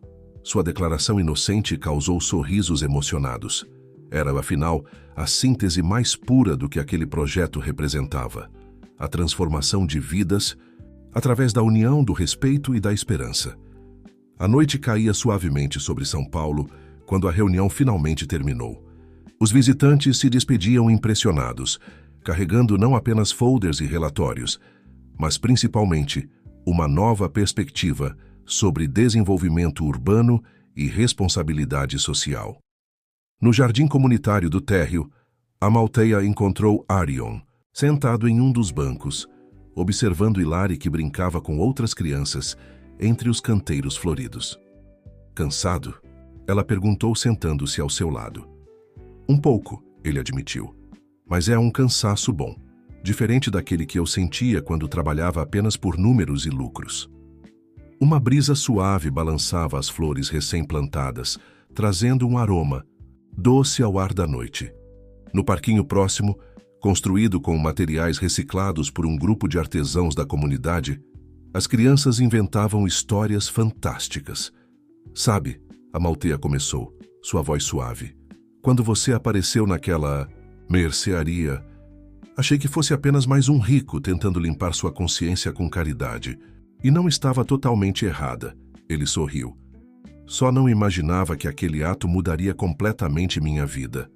Sua declaração inocente causou sorrisos emocionados. Era, afinal, a síntese mais pura do que aquele projeto representava. A transformação de vidas através da união, do respeito e da esperança. A noite caía suavemente sobre São Paulo quando a reunião finalmente terminou. Os visitantes se despediam impressionados, carregando não apenas folders e relatórios, mas principalmente uma nova perspectiva sobre desenvolvimento urbano e responsabilidade social. No jardim comunitário do térreo, Amaltheia encontrou Arion, sentado em um dos bancos, observando Hilary que brincava com outras crianças entre os canteiros floridos. Cansado? Ela perguntou sentando-se ao seu lado. Um pouco, ele admitiu, mas é um cansaço bom, diferente daquele que eu sentia quando trabalhava apenas por números e lucros. Uma brisa suave balançava as flores recém-plantadas, trazendo um aroma doce ao ar da noite. No parquinho próximo, construído com materiais reciclados por um grupo de artesãos da comunidade, as crianças inventavam histórias fantásticas. Sabe, Amaltheia começou, sua voz suave. Quando você apareceu naquela mercearia, achei que fosse apenas mais um rico tentando limpar sua consciência com caridade. E não estava totalmente errada. Ele sorriu. Só não imaginava que aquele ato mudaria completamente minha vida.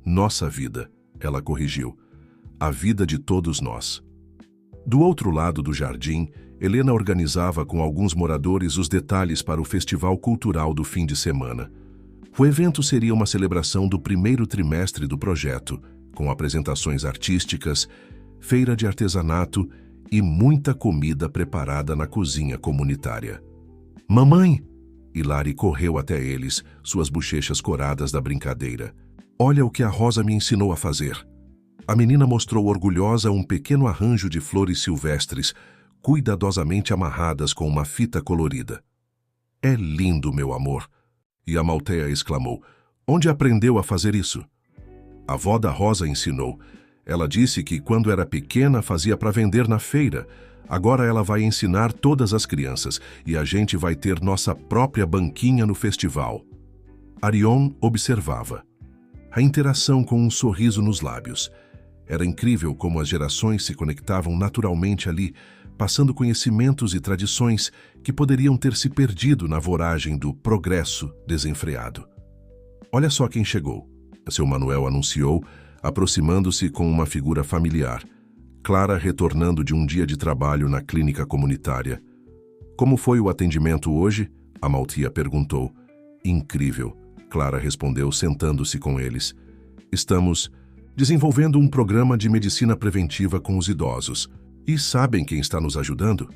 Nossa vida, ela corrigiu. A vida de todos nós. Do outro lado do jardim, Helena organizava com alguns moradores os detalhes para o festival cultural do fim de semana. O evento seria uma celebração do primeiro trimestre do projeto, com apresentações artísticas, feira de artesanato e muita comida preparada na cozinha comunitária. Mamãe! Hilary correu até eles, suas bochechas coradas da brincadeira. Olha o que a Rosa me ensinou a fazer. A menina mostrou orgulhosa um pequeno arranjo de flores silvestres, cuidadosamente amarradas com uma fita colorida. É lindo, meu amor! E Amaltheia exclamou, onde aprendeu a fazer isso? A avó da Rosa ensinou. Ela disse que quando era pequena fazia para vender na feira. Agora ela vai ensinar todas as crianças e a gente vai ter nossa própria banquinha no festival. Arion observava. A interação com um sorriso nos lábios. Era incrível como as gerações se conectavam naturalmente ali, passando conhecimentos e tradições que poderiam ter se perdido na voragem do progresso desenfreado. Olha só quem chegou, seu Manuel anunciou, aproximando-se com uma figura familiar, Clara retornando de um dia de trabalho na clínica comunitária. Como foi o atendimento hoje? Amaltheia perguntou. Incrível, Clara respondeu sentando-se com eles. Estamos desenvolvendo um programa de medicina preventiva com os idosos. E sabem quem está nos ajudando?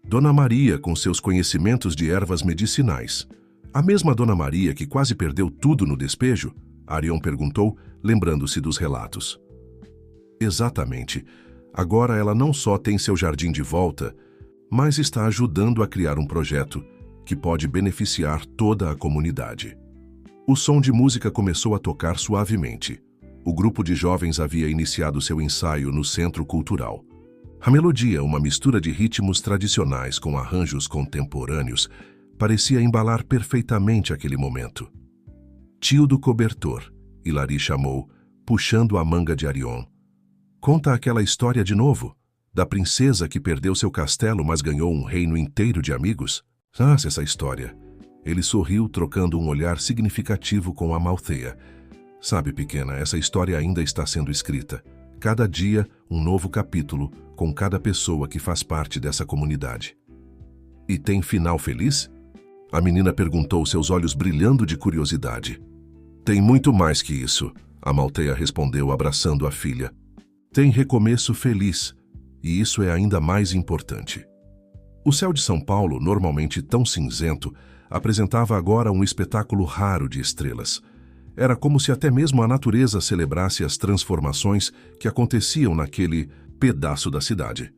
Dona Maria, com seus conhecimentos de ervas medicinais. A mesma Dona Maria que quase perdeu tudo no despejo? Arion perguntou, lembrando-se dos relatos. Exatamente. Agora ela não só tem seu jardim de volta, mas está ajudando a criar um projeto que pode beneficiar toda a comunidade. O som de música começou a tocar suavemente. O grupo de jovens havia iniciado seu ensaio no Centro Cultural. A melodia, uma mistura de ritmos tradicionais com arranjos contemporâneos, parecia embalar perfeitamente aquele momento. Tio do cobertor, Hilary chamou, puxando a manga de Arion. Conta aquela história de novo, da princesa que perdeu seu castelo, mas ganhou um reino inteiro de amigos. Ah, essa história. Ele sorriu, trocando um olhar significativo com Amalthea. Sabe, pequena, essa história ainda está sendo escrita. Cada dia, um novo capítulo, com cada pessoa que faz parte dessa comunidade. E tem final feliz? A menina perguntou, seus olhos brilhando de curiosidade. Tem muito mais que isso, Amalthea respondeu, abraçando a filha. Tem recomeço feliz, e isso é ainda mais importante. O céu de São Paulo, normalmente tão cinzento, apresentava agora um espetáculo raro de estrelas. Era como se até mesmo a natureza celebrasse as transformações que aconteciam naquele pedaço da cidade.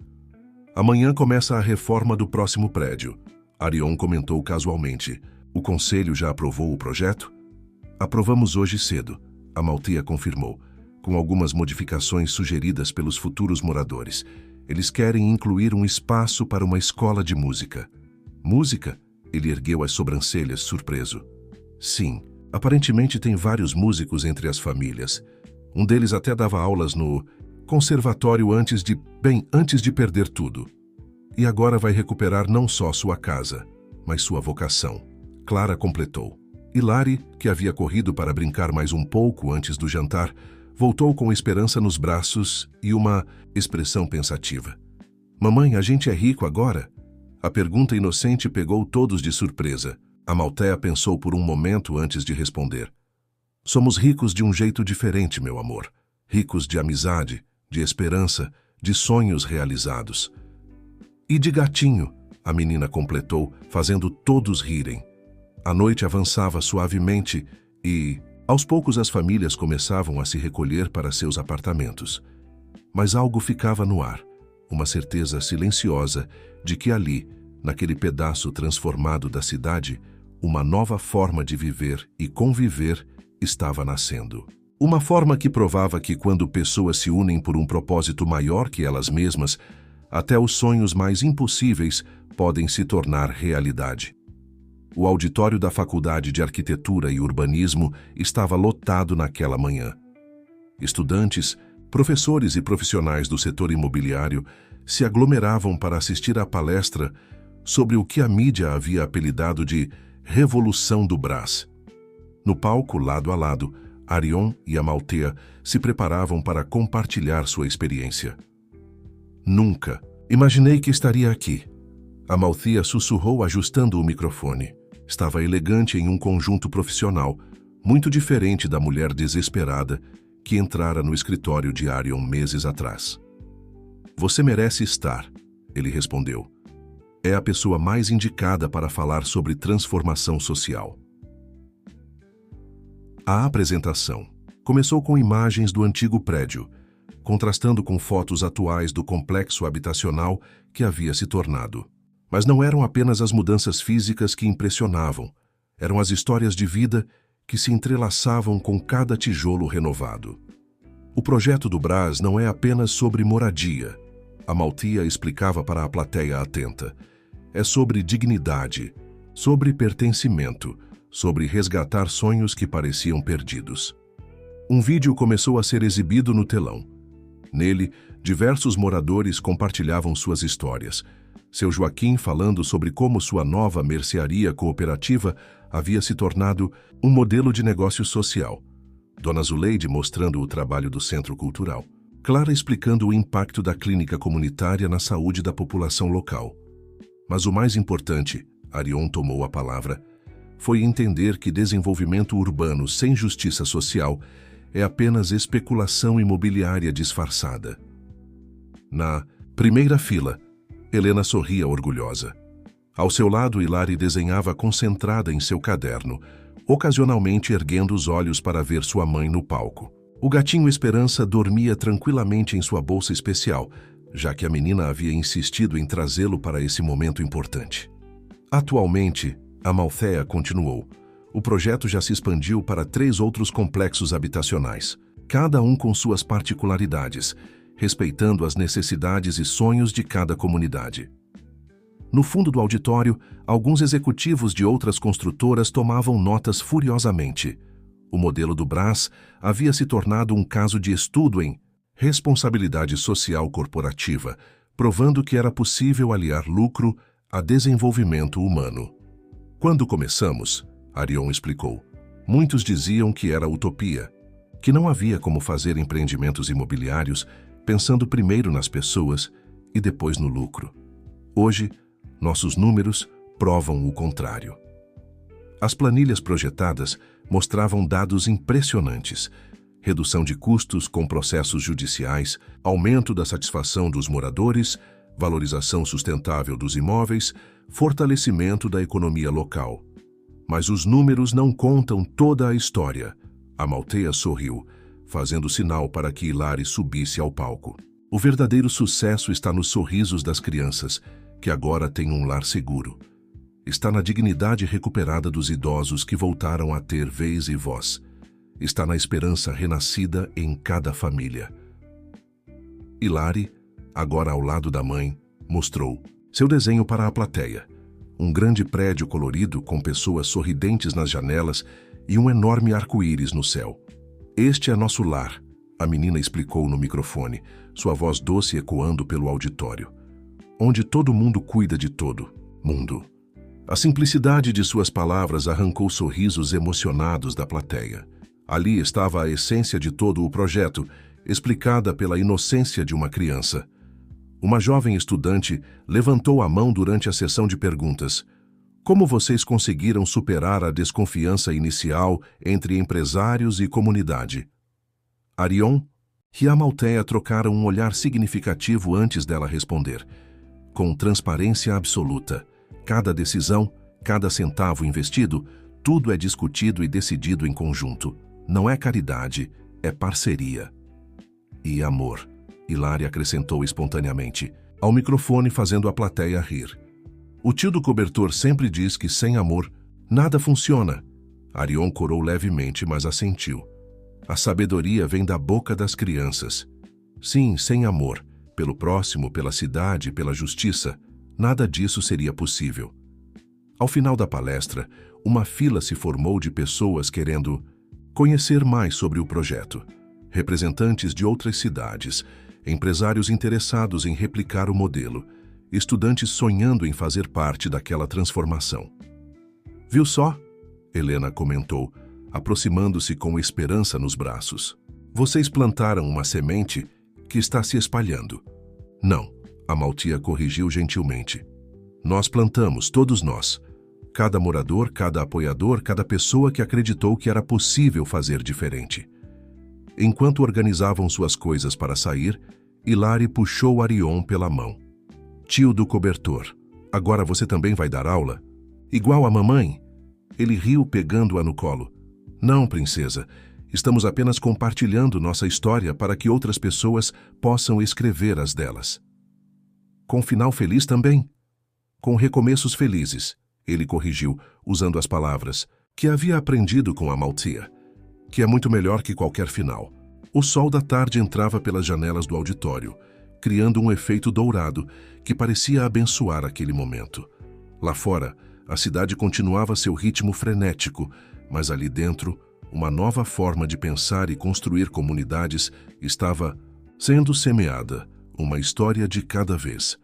Amanhã começa a reforma do próximo prédio. Arion comentou casualmente. O conselho já aprovou o projeto? Aprovamos hoje cedo, Amalthea confirmou, com algumas modificações sugeridas pelos futuros moradores. Eles querem incluir um espaço para uma escola de música. Música? Ele ergueu as sobrancelhas, surpreso. Sim, aparentemente tem vários músicos entre as famílias. Um deles até dava aulas no conservatório antes de perder tudo. E agora vai recuperar não só sua casa, mas sua vocação. Clara completou. E Lari, que havia corrido para brincar mais um pouco antes do jantar, voltou com esperança nos braços e uma expressão pensativa. Mamãe, a gente é rico agora? A pergunta inocente pegou todos de surpresa. Amalthea pensou por um momento antes de responder. Somos ricos de um jeito diferente, meu amor. Ricos de amizade, de esperança, de sonhos realizados. E de gatinho, a menina completou, fazendo todos rirem. A noite avançava suavemente e, aos poucos, as famílias começavam a se recolher para seus apartamentos. Mas algo ficava no ar, uma certeza silenciosa de que ali, naquele pedaço transformado da cidade, uma nova forma de viver e conviver estava nascendo. Uma forma que provava que quando pessoas se unem por um propósito maior que elas mesmas, até os sonhos mais impossíveis podem se tornar realidade. O auditório da Faculdade de Arquitetura e Urbanismo estava lotado naquela manhã. Estudantes, professores e profissionais do setor imobiliário se aglomeravam para assistir à palestra sobre o que a mídia havia apelidado de Revolução do Brás. No palco, lado a lado, Arion e Amalthea se preparavam para compartilhar sua experiência. Nunca imaginei que estaria aqui. Amalthea sussurrou, ajustando o microfone. Estava elegante em um conjunto profissional, muito diferente da mulher desesperada que entrara no escritório de Arion meses atrás. Você merece estar, ele respondeu. É a pessoa mais indicada para falar sobre transformação social. A apresentação começou com imagens do antigo prédio, contrastando com fotos atuais do complexo habitacional que havia se tornado. Mas não eram apenas as mudanças físicas que impressionavam, eram as histórias de vida que se entrelaçavam com cada tijolo renovado. O projeto do Brás não é apenas sobre moradia, Amalthea explicava para a plateia atenta. É sobre dignidade, sobre pertencimento, sobre resgatar sonhos que pareciam perdidos. Um vídeo começou a ser exibido no telão. Nele, diversos moradores compartilhavam suas histórias. Seu Joaquim falando sobre como sua nova mercearia cooperativa havia se tornado um modelo de negócio social. Dona Zuleide mostrando o trabalho do Centro Cultural. Clara explicando o impacto da clínica comunitária na saúde da população local. Mas o mais importante, Arion tomou a palavra, foi entender que desenvolvimento urbano sem justiça social é apenas especulação imobiliária disfarçada. Na primeira fila, Helena sorria orgulhosa. Ao seu lado, Hilary desenhava concentrada em seu caderno, ocasionalmente erguendo os olhos para ver sua mãe no palco. O gatinho Esperança dormia tranquilamente em sua bolsa especial, já que a menina havia insistido em trazê-lo para esse momento importante. Atualmente, Amalthea continuou. O projeto já se expandiu para 3 outros complexos habitacionais, cada um com suas particularidades, respeitando as necessidades e sonhos de cada comunidade. No fundo do auditório, alguns executivos de outras construtoras tomavam notas furiosamente. O modelo do Brás havia se tornado um caso de estudo em responsabilidade social corporativa, provando que era possível aliar lucro a desenvolvimento humano. Quando começamos, Arion explicou, muitos diziam que era utopia, que não havia como fazer empreendimentos imobiliários pensando primeiro nas pessoas e depois no lucro. Hoje, nossos números provam o contrário. As planilhas projetadas mostravam dados impressionantes: redução de custos com processos judiciais, aumento da satisfação dos moradores, valorização sustentável dos imóveis, fortalecimento da economia local. Mas os números não contam toda a história. Amalthea sorriu, fazendo sinal para que Hilary subisse ao palco. O verdadeiro sucesso está nos sorrisos das crianças, que agora têm um lar seguro. Está na dignidade recuperada dos idosos que voltaram a ter vez e voz. Está na esperança renascida em cada família. Hilary, agora ao lado da mãe, mostrou seu desenho para a plateia. Um grande prédio colorido com pessoas sorridentes nas janelas e um enorme arco-íris no céu. Este é nosso lar, a menina explicou no microfone, sua voz doce ecoando pelo auditório. Onde todo mundo cuida de todo mundo. A simplicidade de suas palavras arrancou sorrisos emocionados da plateia. Ali estava a essência de todo o projeto, explicada pela inocência de uma criança. Uma jovem estudante levantou a mão durante a sessão de perguntas. Como vocês conseguiram superar a desconfiança inicial entre empresários e comunidade? Arion e Amalthea trocaram um olhar significativo antes dela responder. Com transparência absoluta. Cada decisão, cada centavo investido, tudo é discutido e decidido em conjunto. Não é caridade, é parceria. E amor, Hilary acrescentou espontaneamente, ao microfone fazendo a plateia rir. O tio do cobertor sempre diz que sem amor, nada funciona. Arion corou levemente, mas assentiu. A sabedoria vem da boca das crianças. Sim, sem amor, pelo próximo, pela cidade, pela justiça, nada disso seria possível. Ao final da palestra, uma fila se formou de pessoas querendo conhecer mais sobre o projeto. Representantes de outras cidades, empresários interessados em replicar o modelo, estudantes sonhando em fazer parte daquela transformação. Viu só? Helena comentou, aproximando-se com esperança nos braços. Vocês plantaram uma semente que está se espalhando. Não. Amalthea corrigiu gentilmente. Nós plantamos, todos nós. Cada morador, cada apoiador, cada pessoa que acreditou que era possível fazer diferente. Enquanto organizavam suas coisas para sair, Hilary puxou Arion pela mão. Tio do cobertor, agora você também vai dar aula? Igual a mamãe? Ele riu pegando-a no colo. Não, princesa. Estamos apenas compartilhando nossa história para que outras pessoas possam escrever as delas. Com final feliz também? Com recomeços felizes, ele corrigiu, usando as palavras que havia aprendido com Amalthea, que é muito melhor que qualquer final. O sol da tarde entrava pelas janelas do auditório, criando um efeito dourado que parecia abençoar aquele momento. Lá fora, a cidade continuava seu ritmo frenético, mas ali dentro, uma nova forma de pensar e construir comunidades estava sendo semeada, uma história de cada vez.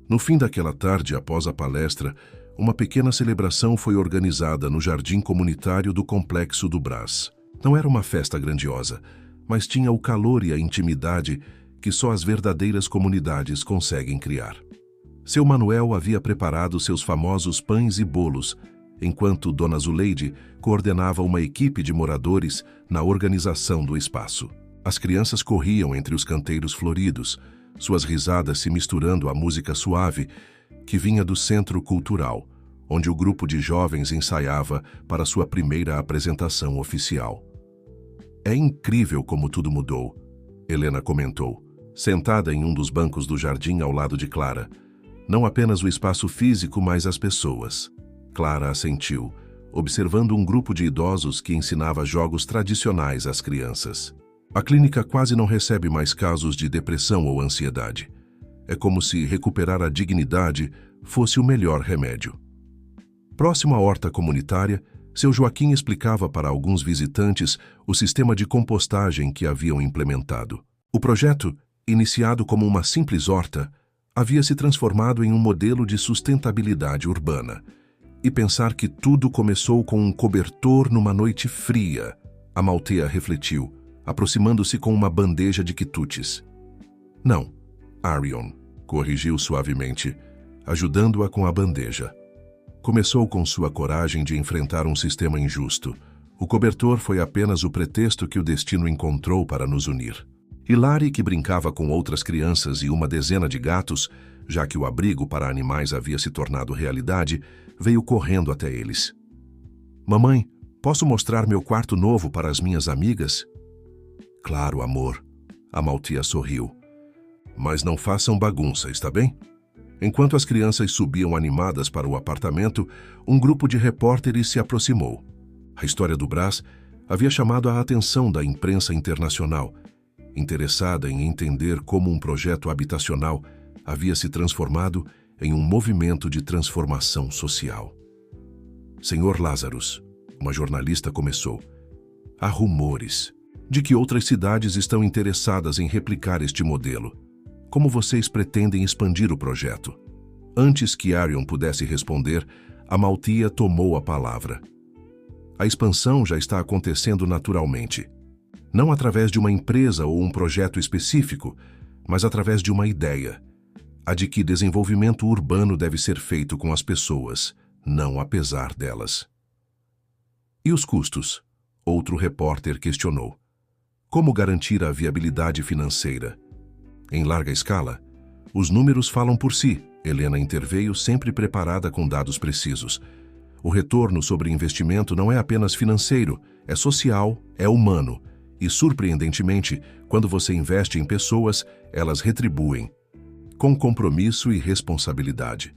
No fim daquela tarde, após a palestra, uma pequena celebração foi organizada no jardim comunitário do Complexo do Brás. Não era uma festa grandiosa, mas tinha o calor e a intimidade que só as verdadeiras comunidades conseguem criar. Seu Manuel havia preparado seus famosos pães e bolos, enquanto Dona Zuleide coordenava uma equipe de moradores na organização do espaço. As crianças corriam entre os canteiros floridos, suas risadas se misturando à música suave que vinha do centro cultural, onde o grupo de jovens ensaiava para sua primeira apresentação oficial. É incrível como tudo mudou, Helena comentou, sentada em um dos bancos do jardim ao lado de Clara. Não apenas o espaço físico, mas as pessoas. Clara assentiu, observando um grupo de idosos que ensinava jogos tradicionais às crianças. A clínica quase não recebe mais casos de depressão ou ansiedade. É como se recuperar a dignidade fosse o melhor remédio. Próximo à horta comunitária, Seu Joaquim explicava para alguns visitantes o sistema de compostagem que haviam implementado. O projeto, iniciado como uma simples horta, havia se transformado em um modelo de sustentabilidade urbana. E pensar que tudo começou com um cobertor numa noite fria, Amalthea refletiu, aproximando-se com uma bandeja de quitutes. Não, Arion, corrigiu suavemente, ajudando-a com a bandeja. Começou com sua coragem de enfrentar um sistema injusto. O cobertor foi apenas o pretexto que o destino encontrou para nos unir. Hilary, que brincava com outras crianças e uma dezena de gatos, já que o abrigo para animais havia se tornado realidade, veio correndo até eles. Mamãe, posso mostrar meu quarto novo para as minhas amigas? Claro, amor. Amalthea sorriu. Mas não façam bagunça, está bem? Enquanto as crianças subiam animadas para o apartamento, um grupo de repórteres se aproximou. A história do Brás havia chamado a atenção da imprensa internacional, interessada em entender como um projeto habitacional havia se transformado em um movimento de transformação social. Senhor Lazarus, uma jornalista começou, há rumores de que outras cidades estão interessadas em replicar este modelo. Como vocês pretendem expandir o projeto? Antes que Arion pudesse responder, Amalthea tomou a palavra. A expansão já está acontecendo naturalmente. Não através de uma empresa ou um projeto específico, mas através de uma ideia. A de que desenvolvimento urbano deve ser feito com as pessoas, não apesar delas. E os custos? Outro repórter questionou. Como garantir a viabilidade financeira? Em larga escala, os números falam por si, Helena interveio sempre preparada com dados precisos. O retorno sobre investimento não é apenas financeiro, é social, é humano. E, surpreendentemente, quando você investe em pessoas, elas retribuem, com compromisso e responsabilidade.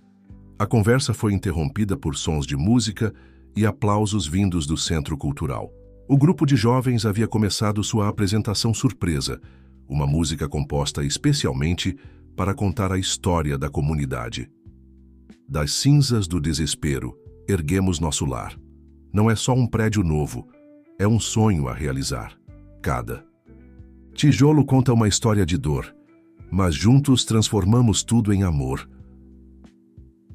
A conversa foi interrompida por sons de música e aplausos vindos do centro cultural. O grupo de jovens havia começado sua apresentação surpresa, uma música composta especialmente para contar a história da comunidade. Das cinzas do desespero, erguemos nosso lar. Não é só um prédio novo, é um sonho a realizar. Cada tijolo conta uma história de dor, mas juntos transformamos tudo em amor.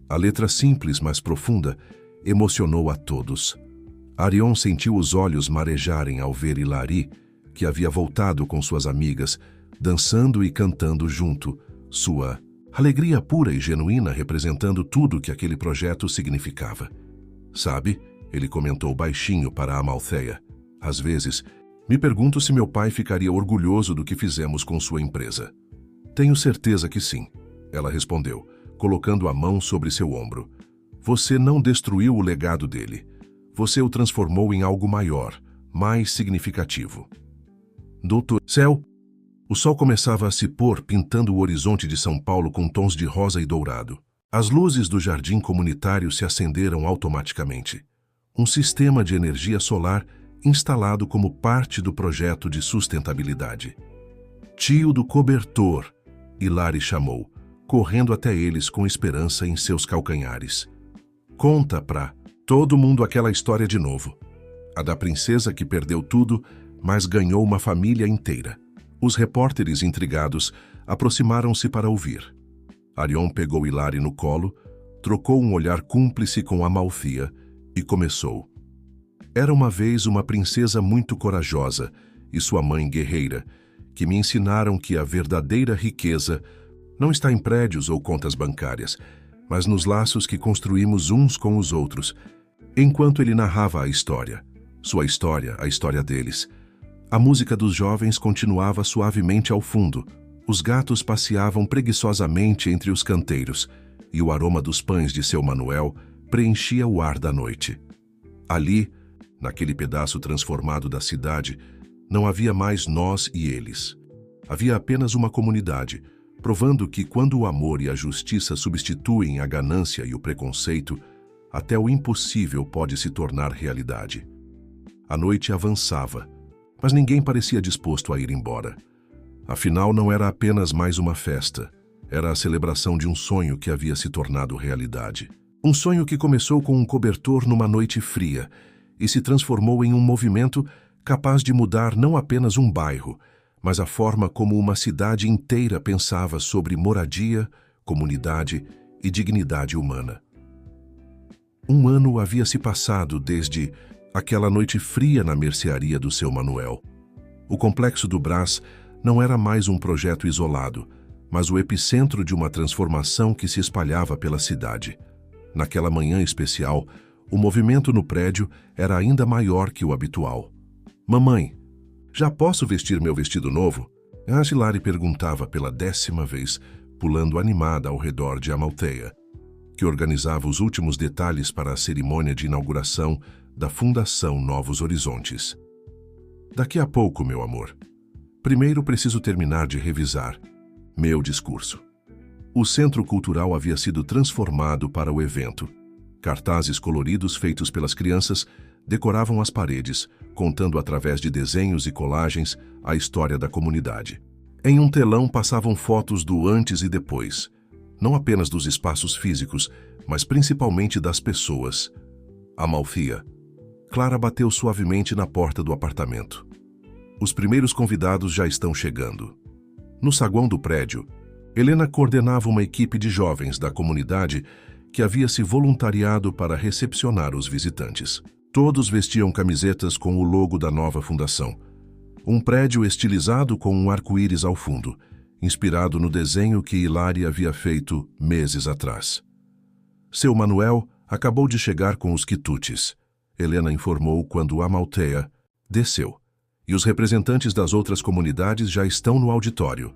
A letra simples, mas profunda, emocionou a todos. Arion sentiu os olhos marejarem ao ver Hilary, que havia voltado com suas amigas, dançando e cantando junto, sua alegria pura e genuína representando tudo que aquele projeto significava. Sabe, ele comentou baixinho para Amalthea, às vezes, me pergunto se meu pai ficaria orgulhoso do que fizemos com sua empresa. Tenho certeza que sim, ela respondeu, colocando a mão sobre seu ombro. Você não destruiu o legado dele. Você o transformou em algo maior, mais significativo. Doutor Céu! O sol começava a se pôr, pintando o horizonte de São Paulo com tons de rosa e dourado. As luzes do jardim comunitário se acenderam automaticamente. Um sistema de energia solar instalado como parte do projeto de sustentabilidade. Tio do cobertor, Hilary chamou, correndo até eles com esperança em seus calcanhares. Conta pra todo mundo aquela história de novo. A da princesa que perdeu tudo, mas ganhou uma família inteira. Os repórteres intrigados aproximaram-se para ouvir. Arion pegou Hilary no colo, trocou um olhar cúmplice com Amalthea e começou. Era uma vez uma princesa muito corajosa e sua mãe guerreira, que me ensinaram que a verdadeira riqueza não está em prédios ou contas bancárias, mas nos laços que construímos uns com os outros. Enquanto ele narrava a história, sua história, a história deles, a música dos jovens continuava suavemente ao fundo. Os gatos passeavam preguiçosamente entre os canteiros e o aroma dos pães de seu Manuel preenchia o ar da noite. Ali, naquele pedaço transformado da cidade, não havia mais nós e eles. Havia apenas uma comunidade, provando que quando o amor e a justiça substituem a ganância e o preconceito, até o impossível pode se tornar realidade. A noite avançava, mas ninguém parecia disposto a ir embora. Afinal, não era apenas mais uma festa, era a celebração de um sonho que havia se tornado realidade. Um sonho que começou com um cobertor numa noite fria e se transformou em um movimento capaz de mudar não apenas um bairro, mas a forma como uma cidade inteira pensava sobre moradia, comunidade e dignidade humana. Um ano havia se passado desde aquela noite fria na mercearia do seu Manuel. O complexo do Brás não era mais um projeto isolado, mas o epicentro de uma transformação que se espalhava pela cidade. Naquela manhã especial, o movimento no prédio era ainda maior que o habitual. "Mamãe, já posso vestir meu vestido novo?" A Hilary perguntava pela 10ª vez, pulando animada ao redor de Amaltheia, que organizava os últimos detalhes para a cerimônia de inauguração da Fundação Novos Horizontes. "Daqui a pouco, meu amor. Primeiro preciso terminar de revisar meu discurso." O centro cultural havia sido transformado para o evento. Cartazes coloridos feitos pelas crianças decoravam as paredes, contando através de desenhos e colagens a história da comunidade. Em um telão passavam fotos do antes e depois, não apenas dos espaços físicos, mas principalmente das pessoas. "Amalthea." Clara bateu suavemente na porta do apartamento. "Os primeiros convidados já estão chegando." No saguão do prédio, Helena coordenava uma equipe de jovens da comunidade que havia se voluntariado para recepcionar os visitantes. Todos vestiam camisetas com o logo da nova fundação. Um prédio estilizado com um arco-íris ao fundo, inspirado no desenho que Hilary havia feito meses atrás. "Seu Manuel acabou de chegar com os quitutes", Helena informou quando Amalthea desceu. "E os representantes das outras comunidades já estão no auditório."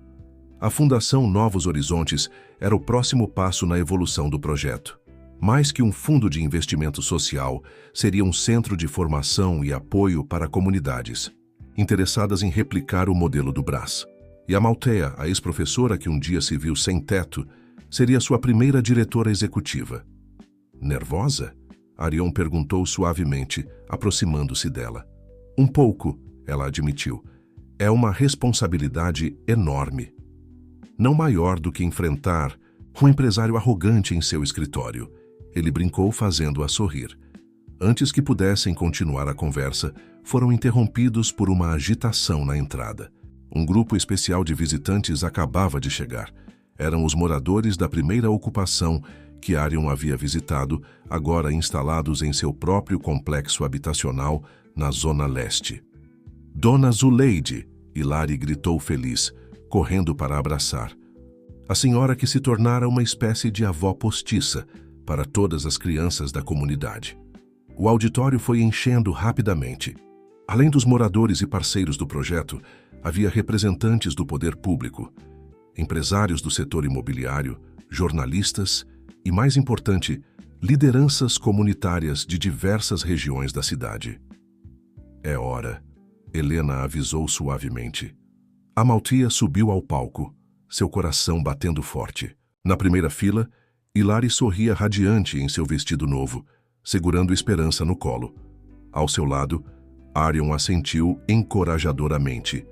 A Fundação Novos Horizontes era o próximo passo na evolução do projeto. Mais que um fundo de investimento social, seria um centro de formação e apoio para comunidades interessadas em replicar o modelo do Brás. E Amalthea, a ex-professora que um dia se viu sem teto, seria sua primeira diretora executiva. "Nervosa?" Arion perguntou suavemente, aproximando-se dela. "Um pouco", ela admitiu. "É uma responsabilidade enorme. Não maior do que enfrentar um empresário arrogante em seu escritório." Ele brincou, fazendo-a sorrir. Antes que pudessem continuar a conversa, foram interrompidos por uma agitação na entrada. Um grupo especial de visitantes acabava de chegar. Eram os moradores da primeira ocupação que Arion havia visitado, agora instalados em seu próprio complexo habitacional na Zona Leste. "Dona Zuleide!" Hilary gritou feliz, correndo para abraçar. A senhora que se tornara uma espécie de avó postiça para todas as crianças da comunidade. O auditório foi enchendo rapidamente. Além dos moradores e parceiros do projeto, havia representantes do poder público, empresários do setor imobiliário, jornalistas e, mais importante, lideranças comunitárias de diversas regiões da cidade. "É hora", Helena avisou suavemente. Amalthea subiu ao palco, seu coração batendo forte. Na primeira fila, Hilary sorria radiante em seu vestido novo, segurando Esperança no colo. Ao seu lado, Arion assentiu encorajadoramente.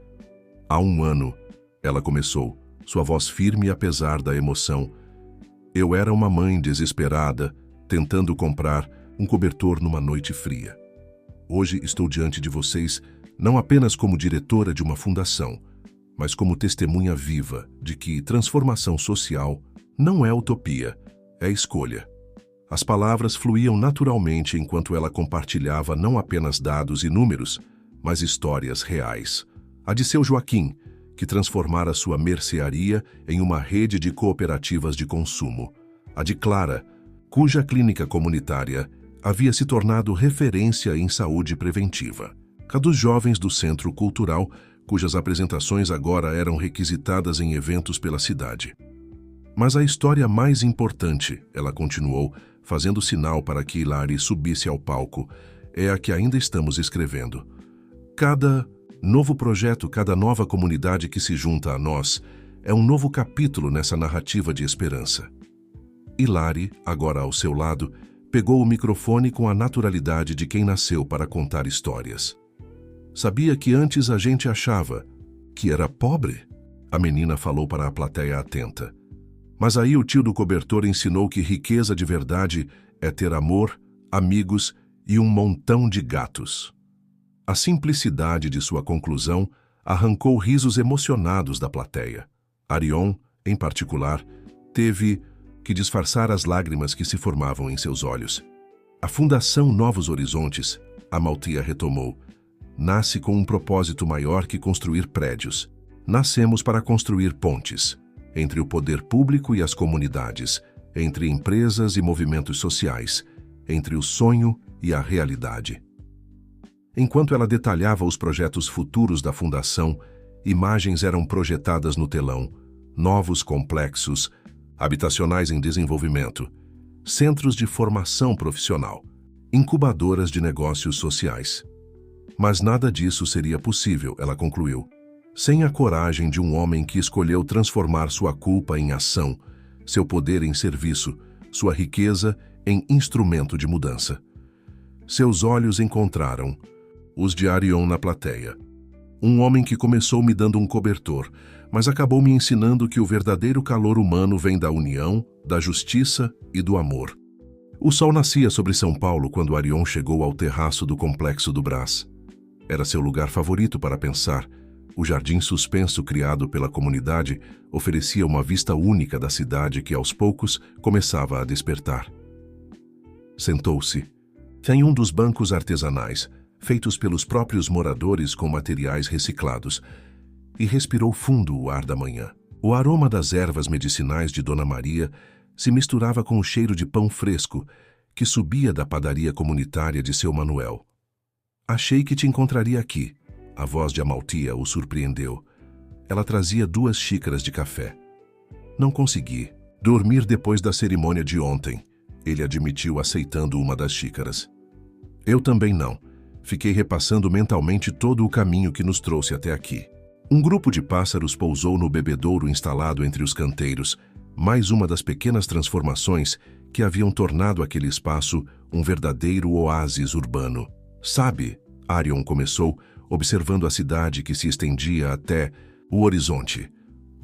"Há um ano", ela começou, sua voz firme apesar da emoção. "Eu era uma mãe desesperada, tentando comprar um cobertor numa noite fria. Hoje estou diante de vocês não apenas como diretora de uma fundação, mas como testemunha viva de que transformação social não é utopia, é escolha." As palavras fluíam naturalmente enquanto ela compartilhava não apenas dados e números, mas histórias reais. A de seu Joaquim, que transformara sua mercearia em uma rede de cooperativas de consumo. A de Clara, cuja clínica comunitária havia se tornado referência em saúde preventiva. A dos jovens do Centro Cultural, cujas apresentações agora eram requisitadas em eventos pela cidade. "Mas a história mais importante", ela continuou, fazendo sinal para que Hilary subisse ao palco, "é a que ainda estamos escrevendo. Cada novo projeto, cada nova comunidade que se junta a nós, é um novo capítulo nessa narrativa de esperança." Hilary, agora ao seu lado, pegou o microfone com a naturalidade de quem nasceu para contar histórias. "Sabia que antes a gente achava que era pobre?" A menina falou para a plateia atenta. "Mas aí o tio do cobertor ensinou que riqueza de verdade é ter amor, amigos e um montão de gatos. A simplicidade de sua conclusão arrancou risos emocionados da plateia. Arion, em particular, teve que disfarçar as lágrimas que se formavam em seus olhos. A Fundação Novos Horizontes, Amalthea retomou, nasce com um propósito maior que construir prédios. Nascemos para construir pontes entre o poder público e as comunidades, entre empresas e movimentos sociais, entre o sonho e a realidade. Enquanto ela detalhava os projetos futuros da Fundação, imagens eram projetadas no telão, novos complexos, habitacionais em desenvolvimento, centros de formação profissional, incubadoras de negócios sociais. Mas nada disso seria possível, ela concluiu, sem a coragem de um homem que escolheu transformar sua culpa em ação, seu poder em serviço, sua riqueza em instrumento de mudança. Seus olhos encontraram os de Arion na plateia. Um homem que começou me dando um cobertor, mas acabou me ensinando que o verdadeiro calor humano vem da união, da justiça e do amor. O sol nascia sobre São Paulo quando Arion chegou ao terraço do Complexo do Brás. Era seu lugar favorito para pensar. O jardim suspenso criado pela comunidade oferecia uma vista única da cidade que, aos poucos, começava a despertar. Sentou-se em um dos bancos artesanais, feitos pelos próprios moradores com materiais reciclados, e respirou fundo o ar da manhã. O aroma das ervas medicinais de Dona Maria se misturava com o cheiro de pão fresco que subia da padaria comunitária de seu Manuel. Achei que te encontraria aqui. A voz de Amalthea o surpreendeu. Ela trazia 2 xícaras de café. Não consegui dormir depois da cerimônia de ontem, ele admitiu aceitando uma das xícaras. Eu também não. Fiquei repassando mentalmente todo o caminho que nos trouxe até aqui. Um grupo de pássaros pousou no bebedouro instalado entre os canteiros, mais uma das pequenas transformações que haviam tornado aquele espaço um verdadeiro oásis urbano. Sabe, Arion começou, observando a cidade que se estendia até o horizonte.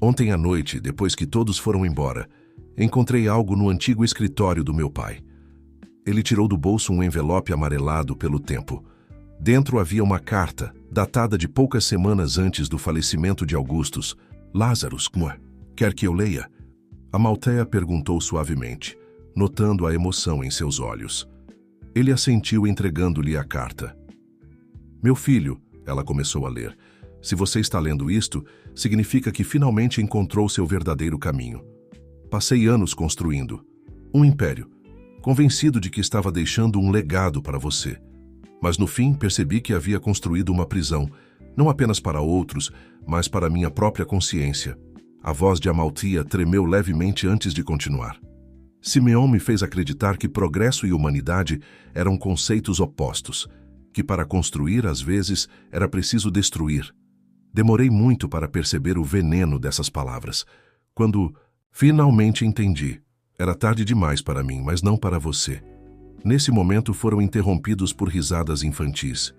Ontem à noite, depois que todos foram embora, encontrei algo no antigo escritório do meu pai. Ele tirou do bolso um envelope amarelado pelo tempo. Dentro havia uma carta, datada de poucas semanas antes do falecimento de Augustus. Lazarus, quer que eu leia? Amalthea perguntou suavemente, notando a emoção em seus olhos. Ele assentiu entregando-lhe a carta. Meu filho, ela começou a ler, se você está lendo isto, significa que finalmente encontrou seu verdadeiro caminho. Passei anos construindo um império, convencido de que estava deixando um legado para você. Mas no fim percebi que havia construído uma prisão, não apenas para outros, mas para minha própria consciência. A voz de Amalthea tremeu levemente antes de continuar. Simeon me fez acreditar que progresso e humanidade eram conceitos opostos, que para construir, às vezes, era preciso destruir. Demorei muito para perceber o veneno dessas palavras. Quando finalmente entendi, era tarde demais para mim, mas não para você. Nesse momento foram interrompidos por risadas infantis.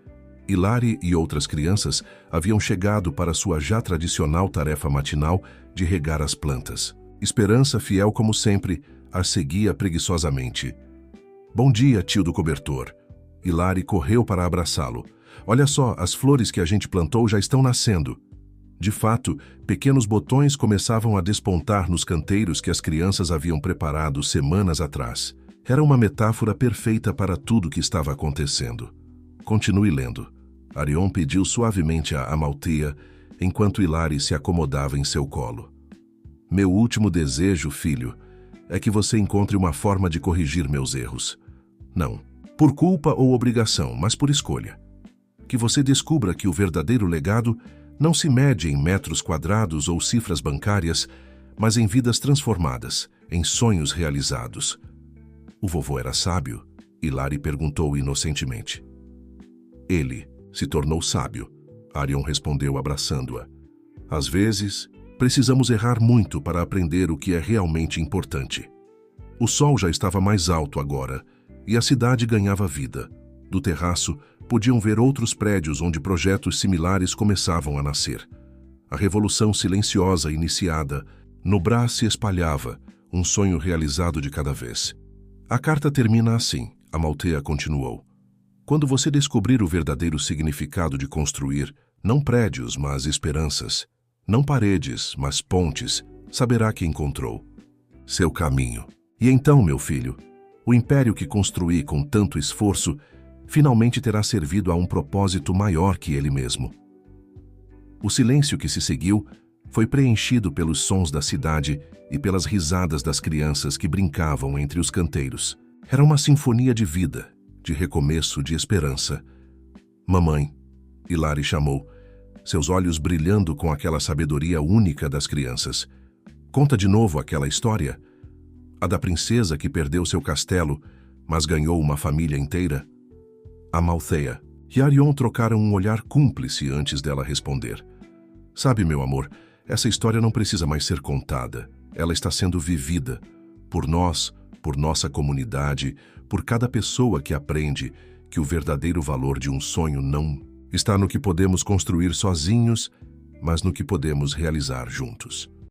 Hilary e outras crianças haviam chegado para sua já tradicional tarefa matinal de regar as plantas. Esperança, fiel como sempre, as seguia preguiçosamente. Bom dia, tio do cobertor. Hilary correu para abraçá-lo. Olha só, as flores que a gente plantou já estão nascendo. De fato, pequenos botões começavam a despontar nos canteiros que as crianças haviam preparado semanas atrás. Era uma metáfora perfeita para tudo que estava acontecendo. Continue lendo. Arion pediu suavemente a Amalthea, enquanto Hilary se acomodava em seu colo. Meu último desejo, filho, é que você encontre uma forma de corrigir meus erros. Não, por culpa ou obrigação, mas por escolha. Que você descubra que o verdadeiro legado não se mede em metros quadrados ou cifras bancárias, mas em vidas transformadas, em sonhos realizados. O vovô era sábio? Hilary perguntou inocentemente. Ele se tornou sábio, Arion respondeu abraçando-a. Às vezes, precisamos errar muito para aprender o que é realmente importante. O sol já estava mais alto agora, e a cidade ganhava vida. Do terraço, podiam ver outros prédios onde projetos similares começavam a nascer. A revolução silenciosa iniciada, no Brás se espalhava, um sonho realizado de cada vez. A carta termina assim, Amalthea continuou. Quando você descobrir o verdadeiro significado de construir, não prédios, mas esperanças, não paredes, mas pontes, saberá que encontrou seu caminho. E então, meu filho, o império que construí com tanto esforço finalmente terá servido a um propósito maior que ele mesmo. O silêncio que se seguiu foi preenchido pelos sons da cidade e pelas risadas das crianças que brincavam entre os canteiros. Era uma sinfonia de vida, de recomeço, de esperança. Mamãe, Hilary chamou, seus olhos brilhando com aquela sabedoria única das crianças. Conta de novo aquela história? A da princesa que perdeu seu castelo, mas ganhou uma família inteira? Amaltheia e Arion trocaram um olhar cúmplice antes dela responder. Sabe, meu amor, essa história não precisa mais ser contada. Ela está sendo vivida. Por nós, por nossa comunidade, por cada pessoa que aprende que o verdadeiro valor de um sonho não está no que podemos construir sozinhos, mas no que podemos realizar juntos.